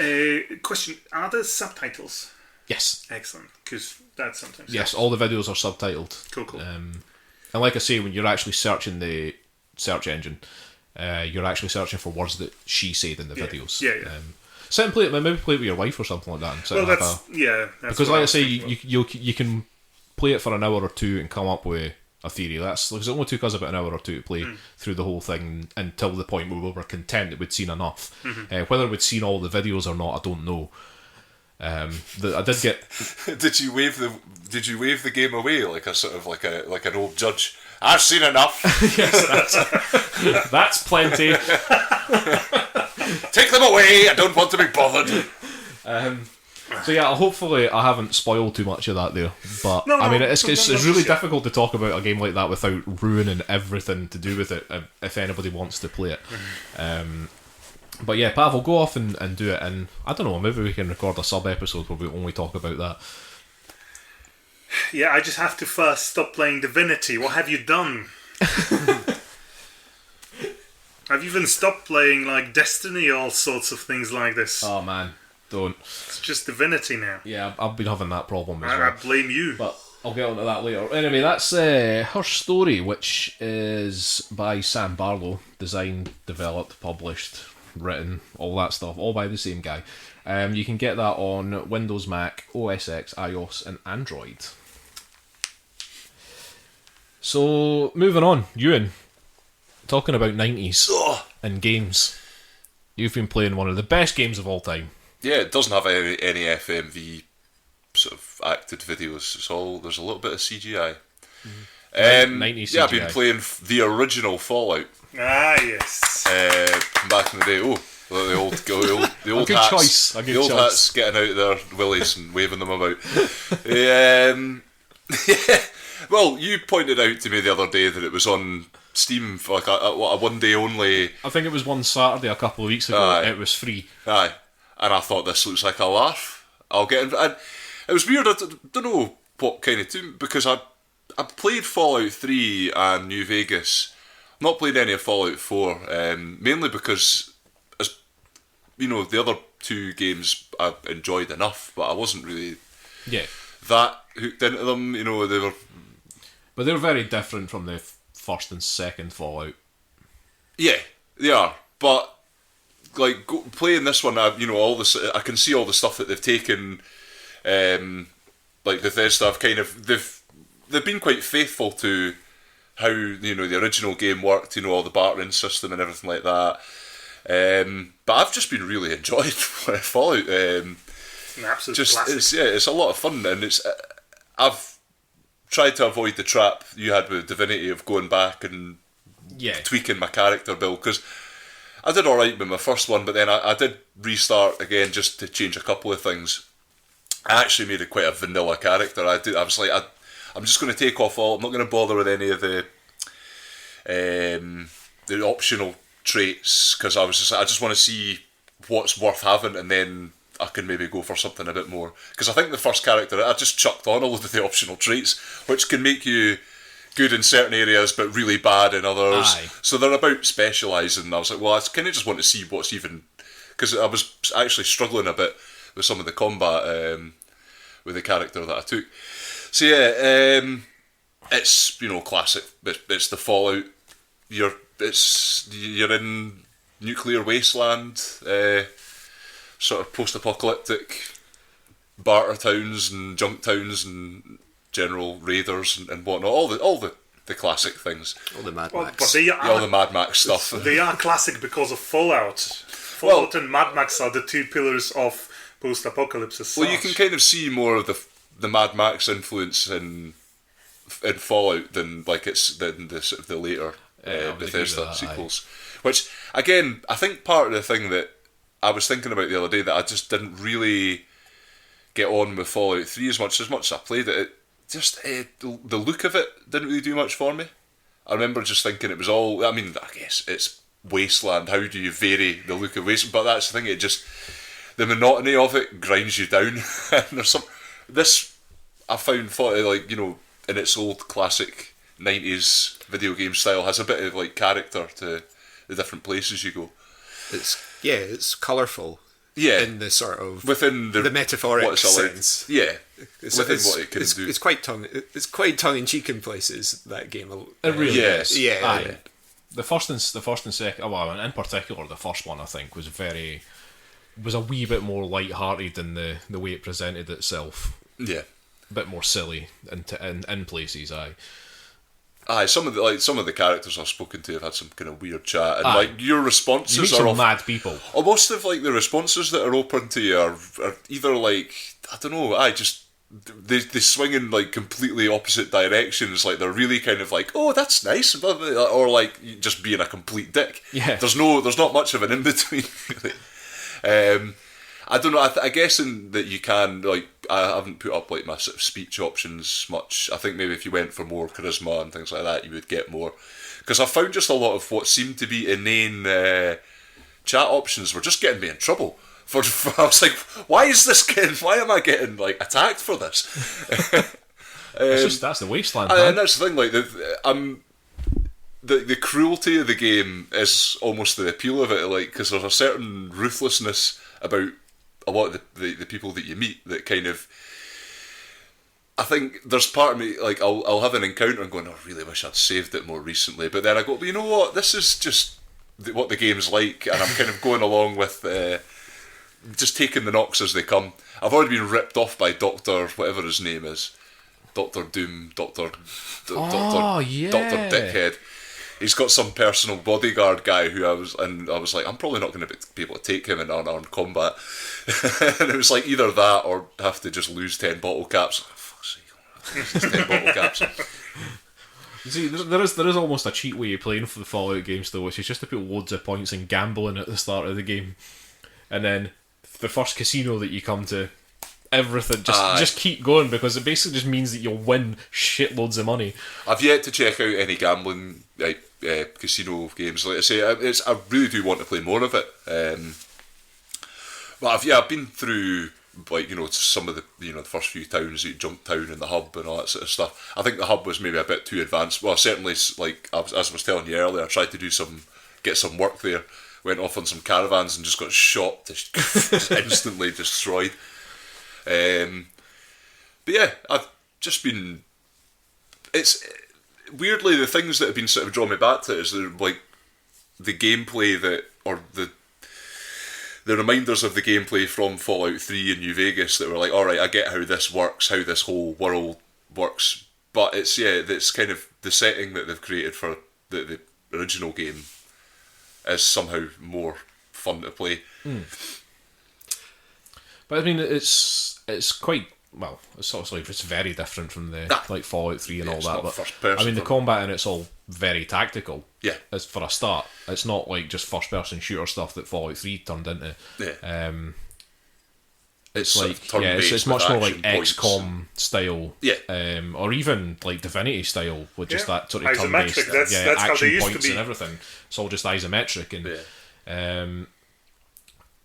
S4: Question: are there subtitles?
S1: Yes.
S4: Excellent, because that's sometimes...
S1: Yes, all the videos are subtitled.
S4: Cool.
S1: And like I say, when you're actually searching the search engine, you're actually searching for words that she said in the videos.
S4: Yeah.
S1: Sit and play it, maybe play it with your wife or something like that. And
S4: that's
S1: because like I say, you can play it for an hour or two and come up with a theory. Because it only took us about an hour or two to play through the whole thing until the point where we were content that we'd seen enough. Whether we'd seen all the videos or not, I don't know. I did get.
S2: Did you wave the game away like a sort of like an old judge? I've seen enough.
S1: Yes, that's plenty.
S2: Take them away. I don't want to be bothered.
S1: So yeah, hopefully I haven't spoiled too much of that there. But it's really difficult to talk about a game like that without ruining everything to do with it if anybody wants to play it. But yeah, Pawel, go off and do it, and I don't know, maybe we can record a sub-episode where we only talk about that.
S4: Yeah, I just have to first stop playing Divinity. What have you done? I've even stopped playing like Destiny, all sorts of things like this.
S1: Oh man, don't.
S4: It's just Divinity now.
S1: Yeah, I've been having that problem as well.
S4: I blame you.
S1: But I'll get onto that later. Anyway, that's her story, which is by Sam Barlow, designed, developed, published, written, all that stuff, all by the same guy. You can get that on Windows, Mac, OS X, iOS and Android. So, moving on, Euan, talking about 90s and games. You've been playing one of the best games of all time.
S2: Yeah, it doesn't have any FMV sort of acted videos. There's a little bit of CGI.
S1: 90s
S2: yeah, I've
S1: CGI.
S2: been playing the original Fallout.
S4: Ah, yes.
S2: Back in the day. The old
S1: good
S2: hats,
S1: choice. A good
S2: the old
S1: choice.
S2: hats getting out their willies and waving them about. Yeah. Well, you pointed out to me the other day that it was on Steam for like a one day only.
S1: I think it was one Saturday a couple of weeks ago.
S2: Aye.
S1: It was free.
S2: Aye, and I thought this looks like a laugh. I'll get in. And it was weird. I don't know what kind of tune, because I played Fallout 3 and New Vegas. Not played any of Fallout 4, mainly because, as you know, the other two games I enjoyed enough, but I wasn't really that hooked into them. You know, they were.
S1: But they're very different from the first and second Fallout.
S2: Yeah, they are. But like playing this one, I can see all the stuff that they've taken. Like Bethesda have they've been quite faithful to how the original game worked. All the bartering system and everything like that. But I've just been really enjoying Fallout.
S4: An absolute classic.
S2: It's a lot of fun, and I've tried to avoid the trap you had with Divinity of going back and tweaking my character build, because I did alright with my first one, but then I did restart again just to change a couple of things. I actually made quite a vanilla character. I was like, I'm just going to take off all. I'm not going to bother with any of the optional traits, because I just want to see what's worth having, and then I can maybe go for something a bit more. Because I think the first character, I just chucked on a load of the optional traits, which can make you good in certain areas but really bad in others.
S1: Aye.
S2: So they're about specialising. I was like, well, I kind of just want to see what's even... Because I was actually struggling a bit with some of the combat with the character that I took. So yeah, it's classic. It's the Fallout. You're in nuclear wasteland, sort of post-apocalyptic barter towns and junk towns and general raiders and whatnot. All the classic things.
S3: All the Mad Max.
S4: But they are,
S2: all the Mad Max stuff.
S4: They are classic because of Fallout. Fallout and Mad Max are the two pillars of post-apocalypse.
S2: Well, you can kind of see more of the Mad Max influence in Fallout than the sort of the later Bethesda sequels. Which again, I think part of the thing that I was thinking about the other day that I just didn't really get on with Fallout 3 as much as I played it. Just the look of it didn't really do much for me. I remember just thinking it was all. I mean, I guess it's wasteland. How do you vary the look of wasteland? But that's the thing. It just, the monotony of it grinds you down. And there's this I found in its old classic 90s video game style has a bit of like character to the different places you go.
S3: It's colourful.
S2: Yeah,
S3: in the sort of
S2: within the
S3: metaphoric sense.
S2: Yeah, within what it can do.
S3: It's quite tongue in cheek in places. That game.
S1: It really is.
S3: Yeah.
S1: Aye. The first and second, well, in particular, the first one I think was a wee bit more light-hearted than the way it presented itself.
S2: Yeah,
S1: a bit more silly in places.
S2: Aye, some of the characters I've spoken to have had some kind of weird chat, and like your responses
S1: you meet some mad people.
S2: Most of like the responses that are open to you are either like, I don't know, they swing in like completely opposite directions. Like they're really kind of like, oh, that's nice, or like just being a complete dick.
S1: Yeah,
S2: there's not much of an in between. Really. I don't know. I guess that you can, like, I haven't put up like my sort of speech options much. I think maybe if you went for more charisma and things like that, you would get more. Because I found just a lot of what seemed to be inane chat options were just getting me in trouble. I was like, why am I getting like attacked for this?
S1: That's the wasteland.
S2: And that's the thing. Like the cruelty of the game is almost the appeal of it. Like, because there's a certain ruthlessness about a lot of the people that you meet that kind of, I think there's part of me, like, I'll have an encounter and going, I really wish I'd saved it more recently, but then I go, but you know what, this is just what the game's like, and I'm kind of going along with just taking the knocks as they come. I've already been ripped off by Dr. whatever his name is, Dr. Doom, Dr. Dickhead. He's got some personal bodyguard guy who I was like, I'm probably not going to be able to take him in unarmed combat. And it was like either that or have to just lose 10 bottle caps. Oh, fuck's sake, 10 bottle caps.
S1: See, there is almost a cheat way of playing for the Fallout games though, which is just to put loads of points in gambling at the start of the game, and then the first casino that you come to, everything just keep going, because it basically just means that you'll win shitloads of money.
S2: I've yet to check out any gambling casino games. Like I say, I really do want to play more of it. But I've been through some of the the first few towns, Junktown and the hub and all that sort of stuff. I think the hub was maybe a bit too advanced. Well, certainly, as I was telling you earlier, I tried to get some work there. Went off on some caravans and just got shot, just instantly destroyed. But yeah, I've just been. It's weirdly the things that have been sort of drawing me back to it is the gameplay or the reminders of the gameplay from Fallout 3 and New Vegas that were like, all right, I get how this works, how this whole world works, but it's kind of the setting that they've created for the original game is somehow more fun to play.
S1: But I mean, it's quite well. It's obviously it's very different from the Fallout 3 and all that. But I mean, the combat in it's all very tactical.
S2: Yeah,
S1: as for a start, it's not like just first person shooter stuff that Fallout 3 turned into.
S2: Yeah.
S1: It's it's much more like XCOM style, or even like Divinity style, with just that sort of turn-based,
S4: that's
S1: action points and everything. It's all just isometric,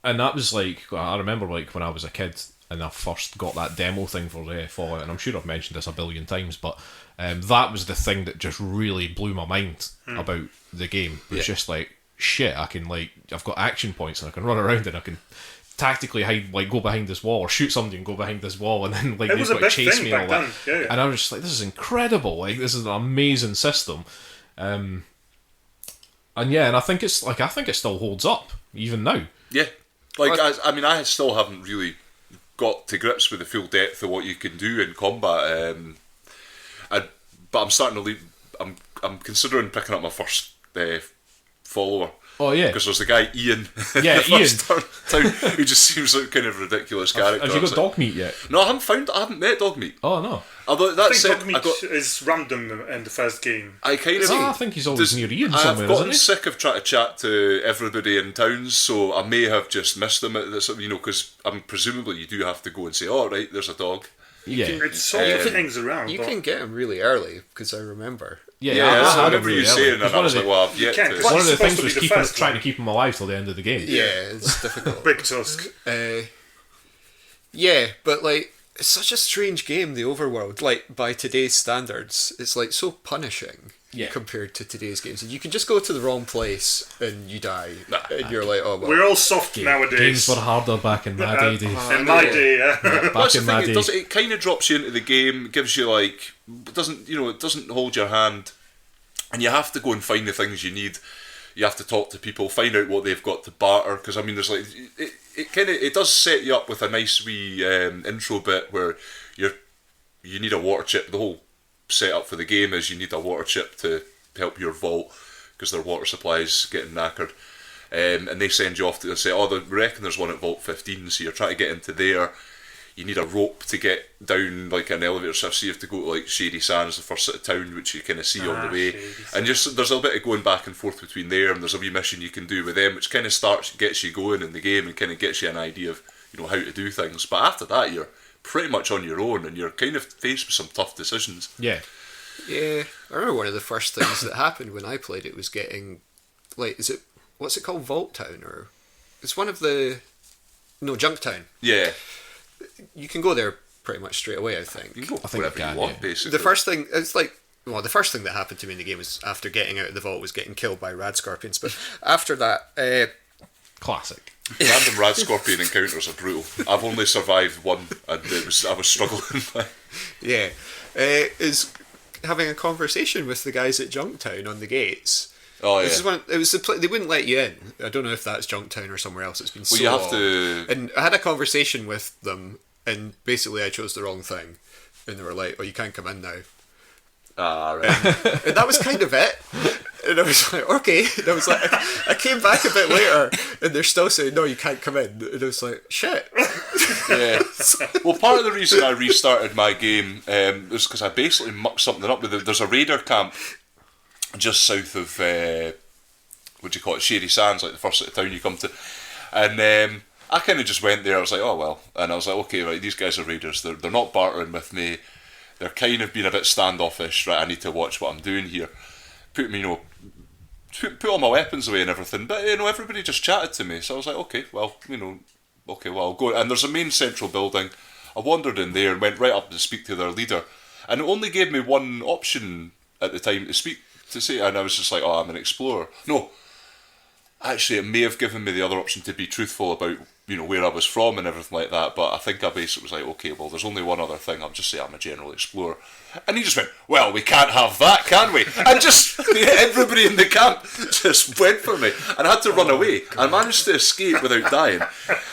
S1: and that was like, I remember like when I was a kid and I first got that demo thing for Fallout, and I'm sure I've mentioned this a billion times, but that was the thing that just really blew my mind about the game. It was just like, shit, I can I've got action points and I can run around and I can tactically hide, go behind this wall or shoot somebody and go behind this wall, and then they've got to chase me and all that.
S4: Yeah.
S1: And I was just like, this is incredible. This is an amazing system. And I think it still holds up even now.
S2: Yeah. I still haven't really got to grips with the full depth of what you can do in combat. But I'm starting to I'm considering picking up my first follower.
S1: Oh yeah,
S2: because there's the guy Euan.
S1: Yeah,
S2: Euan, who just seems like kind of ridiculous character.
S1: Have you got Dogmeat yet?
S2: No, I haven't met Dogmeat.
S1: Oh no.
S2: Although
S4: I think Dogmeat is random in the first game.
S1: I think he's always near Euan somewhere.
S2: I've gotten sick of trying to chat to everybody in towns, so I may have just missed him at this. Because presumably you do have to go and say, "Oh right, there's a dog."
S1: Yeah,
S4: it's sort of things around.
S3: You can get him really early because I remember.
S2: I remember you saying, and I was like, "Well, I've yet to."
S1: One of the things was trying to keep him alive till the end of the game.
S3: Yeah, it's difficult.
S4: Big tusk.
S3: Yeah, but it's such a strange game, the overworld. By today's standards, it's so punishing compared to today's games. And you can just go to the wrong place and you die, and you're like, oh well.
S4: We're all soft nowadays.
S1: Games were harder back in my day.
S4: In my day,
S2: Back in my day, it kind of drops you into the game, gives you it doesn't hold your hand, and you have to go and find the things you need. You have to talk to people, find out what they've got to barter. Because there's it does set you up with a nice wee intro bit where you need a water chip. The whole setup for the game is you need a water chip to help your vault because their water supply is getting knackered. And they send you off to say, "Oh, they reckon there's one at Vault 15." So you're trying to get into there. You need a rope to get down an elevator shift, so you have to go to Shady Sands, the first sort of town, which you kind of see on the way. And there's a bit of going back and forth between there, and there's a wee mission you can do with them, which kind of gets you going in the game and kind of gets you an idea of how to do things. But after that, you're pretty much on your own, and you're kind of faced with some tough decisions.
S1: Yeah.
S3: Yeah, I remember one of the first things that happened when I played it was getting, what's it called, Vault Town, or it's one of the, Junktown.
S2: Yeah.
S3: You can go there pretty much straight away, I think.
S2: You can go wherever you want, basically.
S3: The first thing, the first thing that happened to me in the game was after getting out of the vault was getting killed by rad scorpions, but after that...
S1: Classic.
S2: Random rad scorpion encounters are brutal. I've only survived one, and I was struggling.
S3: Yeah. Is having a conversation with the guys at Junktown on the gates.
S2: Oh yeah.
S3: They wouldn't let you in. I don't know if that's Junktown or somewhere else. It's been so
S2: you have
S3: long.
S2: to.
S3: And I had a conversation with them, and basically I chose the wrong thing, and they were like, "Oh, you can't come in now."
S2: Right.
S3: And that was kind of it. And I was like, okay. And I was like, I came back a bit later, and they're still saying, "No, you can't come in." And I was like, shit.
S2: Yeah. Well, part of the reason I restarted my game was because I basically mucked something up with it. There's a raider camp just south of what do you call it, Sherry Sands, like the first sort of town you come to, and I kind of just went there. I was like, oh well, and I was like, okay, right, these guys are raiders. They're not bartering with me. They're kind of being a bit standoffish. Right, I need to watch what I'm doing here. Put me, put all my weapons away and everything. But everybody just chatted to me, so I was like, okay, well, I'll go. And there's a main central building. I wandered in there and went right up to speak to their leader, and it only gave me one option at the time to say, and I was just like, oh, I'm an explorer. No, actually, it may have given me the other option to be truthful about where I was from and everything like that, but I think I basically was like, okay, well, there's only one other thing, I'll just say I'm a general explorer. And he just went, well, we can't have that, can we? And just everybody in the camp just went for me, and I had to run away. I managed to escape without dying,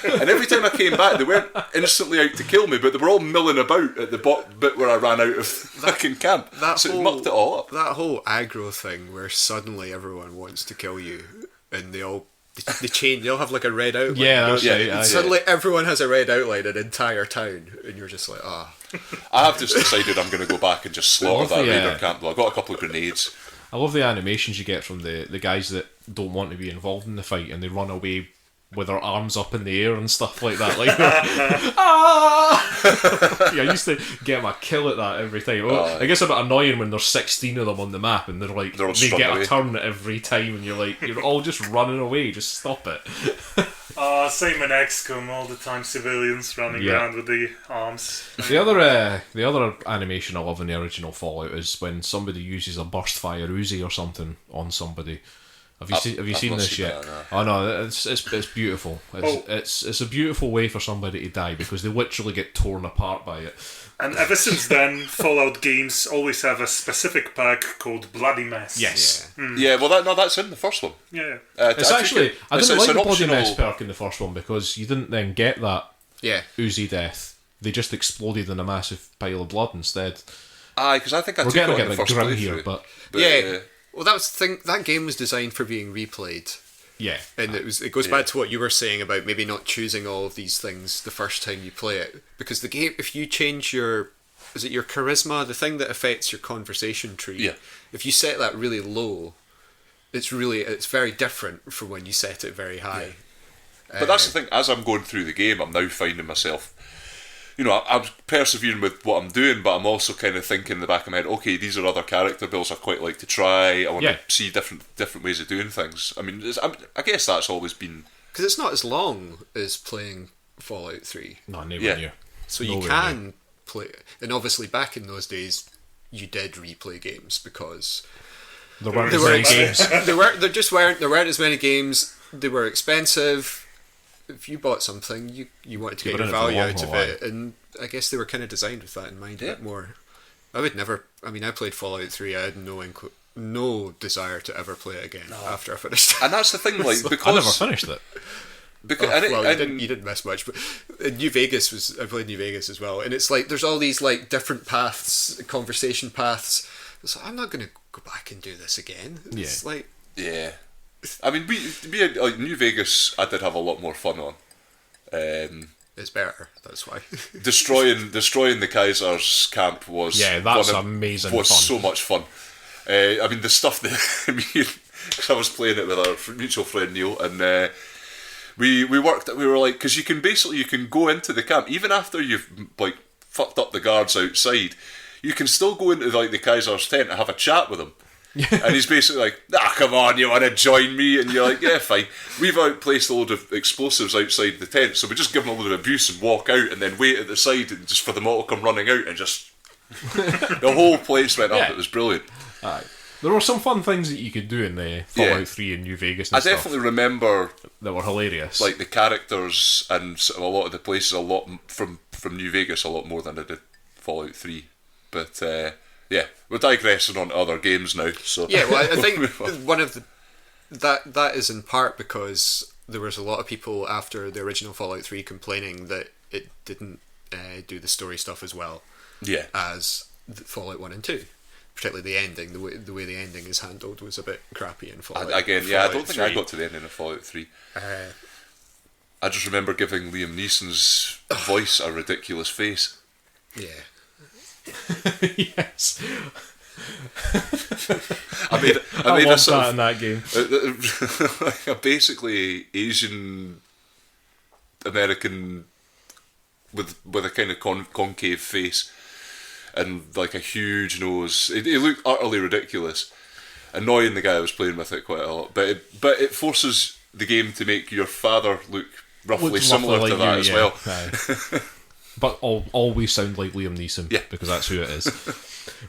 S2: and every time I came back they weren't instantly out to kill me, but they were all milling about at the bit where I ran out of fucking camp, so it mucked it all up.
S3: That whole aggro thing where suddenly everyone wants to kill you, and they'll have like a red outline.
S1: Yeah, that's right.
S3: Suddenly everyone has a red outline, an entire town, and you're just like,
S2: I have just decided I'm going to go back and just slaughter that raider camp. Though I got a couple of grenades.
S1: I love the animations you get from the guys that don't want to be involved in the fight, and they run away with their arms up in the air and stuff like that. Like, I used to get my kill at that every time. I guess a bit annoying when there's 16 of them on the map and they get a turn every time, and you're all just running away. Just stop it.
S4: Same in XCOM, all the time civilians running around with the arms.
S1: The other animation I love in the original Fallout is when somebody uses a burst fire Uzi or something on somebody. Have you seen this yet? No. Oh no, it's beautiful. It's a beautiful way for somebody to die because they literally get torn apart by it.
S4: And ever since then, Fallout games always have a specific perk called Bloody Mess.
S1: Yes.
S2: Yeah. Well, that's in the first one.
S4: Yeah.
S1: I didn't like the Bloody Mess perk in the first one because you didn't then get that Uzi death. They just exploded in a massive pile of blood instead.
S2: Aye, because I think we're
S1: getting a bit grim here, but
S3: yeah. Well, that was the thing. That game was designed for being replayed.
S1: Yeah,
S3: and it goes back to what you were saying about maybe not choosing all of these things the first time you play it, because the game, if you change your charisma, the thing that affects your conversation tree, if you set that really low, it's very different from when you set it very high.
S2: But that's the thing. As I'm going through the game, I'm now finding myself. I'm persevering with what I'm doing, but I'm also kind of thinking in the back of my head, okay, these are other character builds I'd quite like to try. I want to see different ways of doing things. I mean, I guess that's always been...
S3: Because it's not as long as playing Fallout 3.
S1: No, nowhere near.
S3: So you can play... And obviously back in those days, you did replay games because...
S1: There weren't as many games.
S3: There weren't as many games. They were expensive. If you bought something, you wanted to get your value out of it, and I guess they were kind of designed with that in mind a bit more. I played Fallout 3. I had no desire to ever play it again after I finished it.
S2: And that's the thing, like, because
S1: I never finished it.
S3: You didn't miss much, but New Vegas I played New Vegas as well, and it's like there's all these like different paths, conversation paths. It's like, I'm not going to go back and do this again. It's like
S2: I mean, we like New Vegas, I did have a lot more fun on.
S3: It's better. That's why
S2: destroying the Kaiser's camp was
S1: amazing.
S2: Was fun. So much fun. I mean, the stuff that because I was playing it with our mutual friend Neil, and we were like, because you can go into the camp even after you've like fucked up the guards outside. You can still go into like the Kaiser's tent and have a chat with him. And he's basically like, come on, you want to join me? And you're like, yeah, fine. We've outplaced a load of explosives outside the tent, so we just give them a load of abuse and walk out, and then wait at the side and just for them all to come running out, and just the whole place went up. It was brilliant.
S1: Aye. There were some fun things that you could do in the Fallout 3 in New Vegas and
S2: I definitely remember
S1: that were hilarious.
S2: Like the characters and sort of a lot of the places, a lot from New Vegas, a lot more than I did Fallout 3. But we're digressing on to other games now. So
S3: I think one of that is in part because there was a lot of people after the original Fallout 3 complaining that it didn't do the story stuff as well as Fallout 1 and 2. Particularly the ending, the way the ending is handled was a bit crappy in Fallout.
S2: I don't think I got to the ending of Fallout 3. I just remember giving Liam Neeson's voice a ridiculous face.
S3: Yeah.
S1: Yes.
S2: I made
S1: a sort in that game.
S2: A basically Asian American with a kind of concave face and like a huge nose. It looked utterly ridiculous, annoying the guy I was playing with it quite a lot. But it forces the game to make your father look roughly similar
S1: like
S2: to that as well.
S1: But always sound like Liam Neeson,
S2: yeah,
S1: because that's who it is.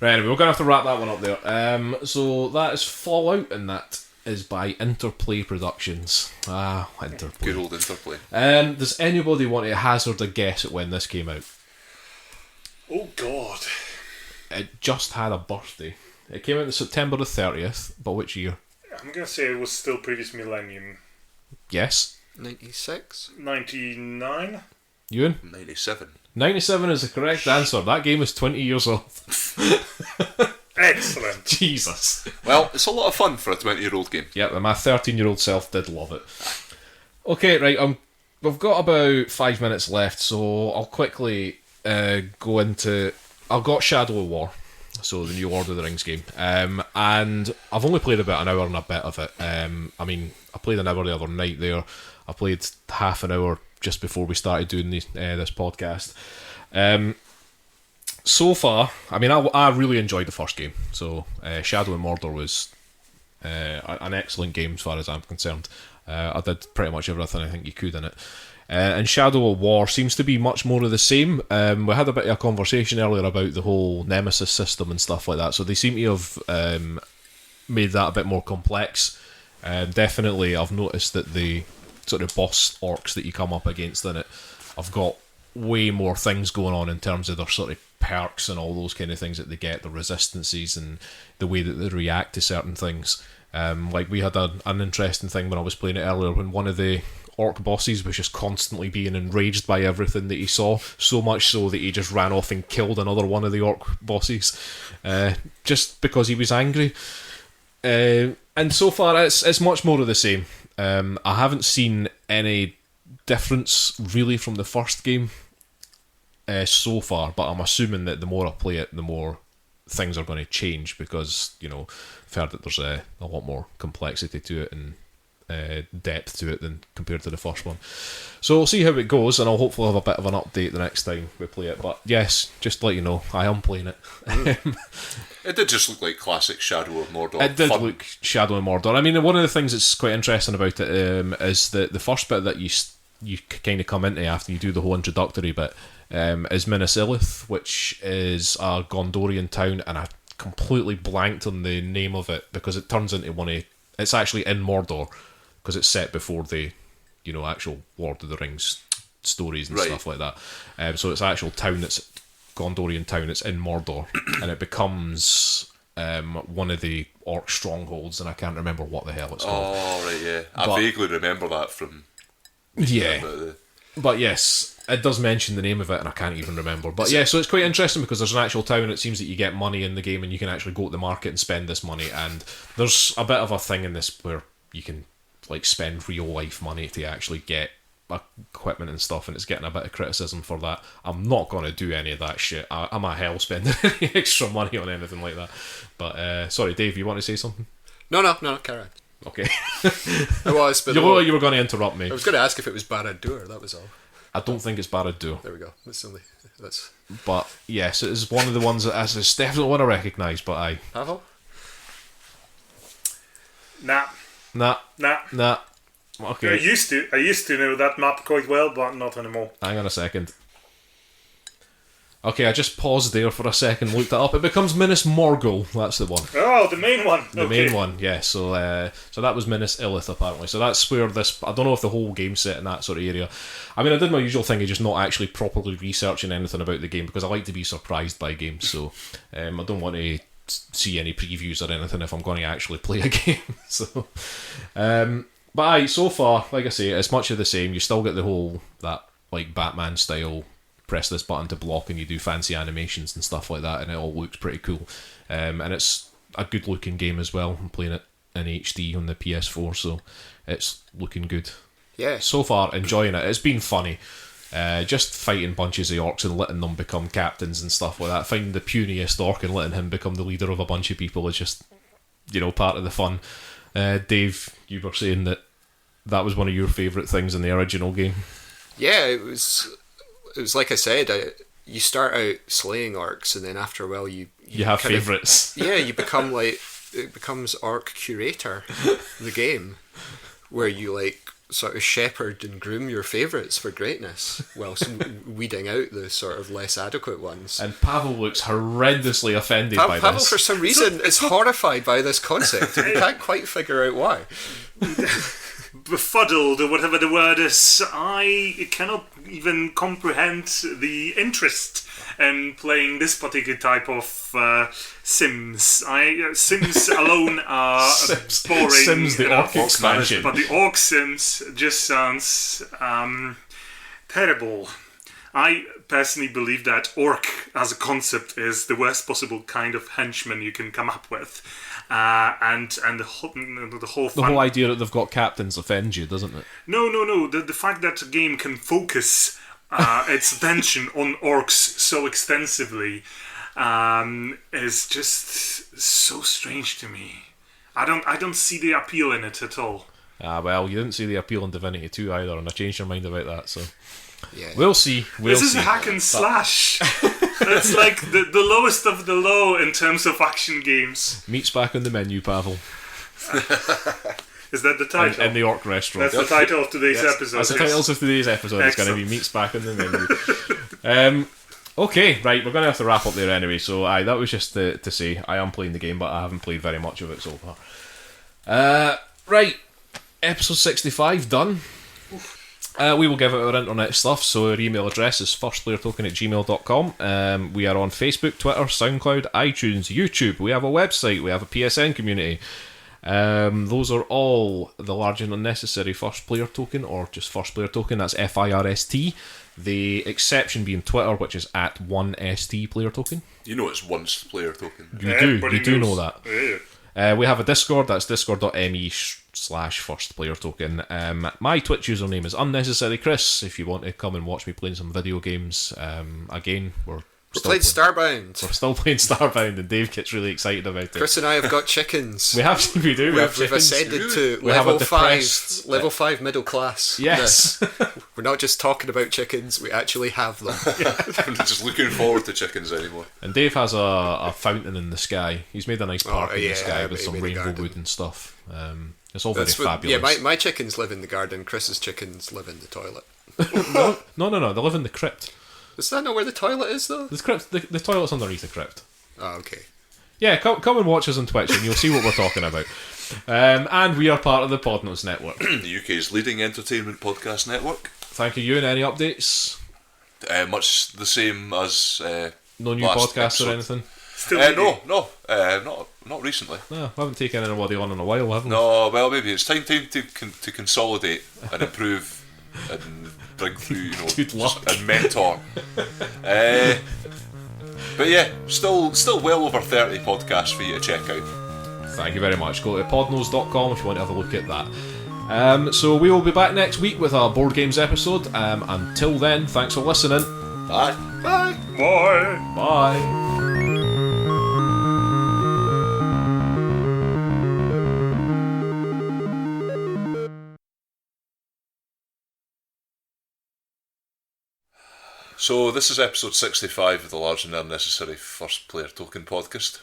S1: Right, anyway, we're going to have to wrap that one up there. So that is Fallout, and that is by Interplay Productions. Interplay.
S2: Good old Interplay.
S1: Does anybody want to hazard a guess at when this came out?
S4: Oh, God.
S1: It just had a birthday. It came out on September the 30th, but which year?
S4: I'm going to say it was still previous millennium.
S1: Yes.
S3: 96?
S4: 99?
S1: Euan?
S2: 97.
S1: 97 is the correct answer. That game is 20 years old.
S4: Excellent.
S1: Jesus.
S2: Well, it's a lot of fun for a 20-year-old game.
S1: Yeah, my 13-year-old self did love it. Okay, right, we've got about 5 minutes left, so I'll quickly go into... I've got Shadow of War, so the new Lord of the Rings game, and I've only played about an hour and a bit of it. I played an hour the other night there. I played half an hour just before we started doing this podcast. So far, I really enjoyed the first game. So Shadow and Mordor was an excellent game as far as I'm concerned. I did pretty much everything I think you could in it. And Shadow of War seems to be much more of the same. We had a bit of a conversation earlier about the whole Nemesis system and stuff like that. So they seem to have made that a bit more complex. Definitely, I've noticed that the sort of boss orcs that you come up against in it have got way more things going on in terms of their sort of perks and all those kind of things that they get, the resistances and the way that they react to certain things. Like we had an interesting thing when I was playing it earlier when one of the orc bosses was just constantly being enraged by everything that he saw, so much so that he just ran off and killed another one of the orc bosses just because he was angry. And so far it's much more of the same. I haven't seen any difference really from the first game so far, but I'm assuming that the more I play it, the more things are going to change because, I've heard that there's a lot more complexity to it and depth to it than compared to the first one. So we'll see how it goes, and I'll hopefully have a bit of an update the next time we play it. But yes, just to let you know, I am playing it.
S2: It did just look like classic Shadow of Mordor.
S1: It did look Shadow of Mordor. One of the things that's quite interesting about it is that the first bit that you kind of come into after you do the whole introductory bit is Minas Ithil, which is a Gondorian town, and I completely blanked on the name of it because it turns into it's actually in Mordor because it's set before the actual Lord of the Rings stories and stuff like that. So it's an actual town that's Gondorian town. It's in Mordor, and it becomes one of the orc strongholds, and I can't remember what the hell it's called.
S2: Oh right, yeah, I vaguely remember that from.
S1: Yeah, but yes, it does mention the name of it, and I can't even remember. But yeah, so it's quite interesting because there's an actual town, and it seems that you get money in the game, and you can actually go to the market and spend this money. And there's a bit of a thing in this where you can spend real life money to actually get equipment and stuff, and it's getting a bit of criticism for that. I'm not going to do any of that shit. I'm a hell spending any extra money on anything like that. But sorry, Dave, you want to say something?
S3: No, carry on.
S1: Okay.
S3: I was, but
S1: you were going to interrupt me.
S3: I was going to ask if it was Barad-dûr, that was all.
S1: I don't think it's Barad-dûr.
S3: There we go.
S1: But yes, it is one of the ones that it's definitely one I recognise, but I...
S3: Pavel?
S4: Nah.
S1: Okay.
S4: I used to know that map quite well, but not anymore.
S1: Hang on a second. Okay, I just paused there for a second, looked it up. It becomes Minas Morgul. That's the one.
S4: Oh, the main one.
S1: The main one, yeah. So that was Minas Ithil apparently. So that's where this. I don't know if the whole game's set in that sort of area. I did my usual thing of just not actually properly researching anything about the game because I like to be surprised by games. So I don't want to see any previews or anything if I'm going to actually play a game. So, but so far, like I say, it's much of the same. You still get the whole that Batman style. Press this button to block and you do fancy animations and stuff like that, and it all looks pretty cool. And it's a good looking game as well. I'm playing it in HD on the PS4, so it's looking good.
S3: Yeah.
S1: So far, enjoying it. It's been funny. Just fighting bunches of orcs and letting them become captains and stuff like that. Finding the puniest orc and letting him become the leader of a bunch of people is just, part of the fun. Dave, you were saying that was one of your favourite things in the original game.
S3: Yeah, it was like I said, you start out slaying orcs, and then after a while you
S1: have favourites.
S3: Yeah, you become it becomes Orc Curator, the game, where you sort of shepherd and groom your favourites for greatness, whilst weeding out the sort of less adequate ones.
S1: And Pawel looks horrendously offended by this.
S3: Pawel, for some reason, is horrified by this concept, and we can't quite figure out why.
S4: Befuddled, or whatever the word is. I cannot even comprehend the interest in playing this particular type of Sims. Sims alone are boring.
S1: Sims, the Orc expansion.
S4: But the Orc Sims just sounds terrible. I personally believe that Orc as a concept is the worst possible kind of henchman you can come up with. And the whole
S1: idea that they've got captains offends you, doesn't it?
S4: No. The fact that a game can focus its attention on orcs so extensively is just so strange to me. I don't see the appeal in it at all.
S1: Well, you didn't see the appeal in Divinity 2 either, and I changed your mind about that, so...
S3: Yeah.
S1: We'll see.
S4: This is a hack and slash. It's like the lowest of the low in terms of action games.
S1: Meat's back on the menu, Pawel.
S4: Is that the title?
S1: In the Orc restaurant.
S4: That's the title of today's episode.
S1: That's the title of today's episode. It's going to be Meat's back on the menu. Okay, right, we're going to have to wrap up there anyway. So, that was just to say I am playing the game, but I haven't played very much of it so far. Right, episode 65 done. We will give out our internet stuff, so our email address is firstplayertoken@gmail.com. We are on Facebook, Twitter, SoundCloud, iTunes, YouTube. We have a website, we have a PSN community. Those are all the large and unnecessary First Player Token, or just First Player Token, that's FIRST. The exception being Twitter, which is at 1ST Player Token.
S2: You know it's once Player Token.
S1: You do know that. Yeah. We have a Discord, that's discord.me/First Player Token. My Twitch username is Unnecessary Chris, if you want to come and watch me playing some video games. Again, we're
S3: playing Starbound.
S1: We're still playing Starbound, and Dave gets really excited about it.
S3: Chris and I have got chickens.
S1: We have chickens.
S3: We've ascended to level 5 middle class.
S1: Yes.
S3: We're not just talking about chickens, we actually have them.
S2: I'm just looking forward to chickens anymore.
S1: And Dave has a fountain in the sky. He's made a nice park in the sky with some rainbow wood and stuff. It's all very fabulous.
S3: Yeah, my chickens live in the garden, Chris's chickens live in the toilet.
S1: No, they live in the crypt.
S3: Is that not where the toilet is, though?
S1: The toilet's underneath the crypt.
S3: Oh, okay.
S1: Yeah, come and watch us on Twitch and you'll see what we're talking about. And we are part of the Podnos Network.
S2: The UK's leading entertainment podcast network.
S1: Thank you, Euan. Any updates?
S2: Much the same as
S1: no new podcasts or anything?
S2: No, not recently.
S1: No, we haven't taken anybody on in a while, have we?
S2: No, well, maybe it's time to consolidate and improve and bring through,
S1: good luck.
S2: And mentor. But yeah, still well over 30 podcasts for you to check out.
S1: Thank you very much. Go to podnos.com if you want to have a look at that. So we will be back next week with our board games episode. Until then, thanks for listening.
S2: Bye.
S3: Bye.
S4: Bye.
S1: Bye.
S2: So this is episode 65 of the Large and Unnecessary First Player Token podcast.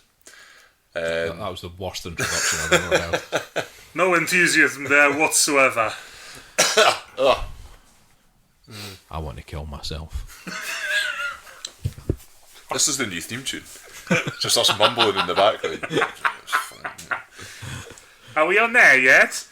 S1: That was the worst introduction I've ever heard.
S4: No enthusiasm there whatsoever.
S1: I want to kill myself.
S2: This is the new theme tune. Just us mumbling in the background.
S4: Are we on there yet?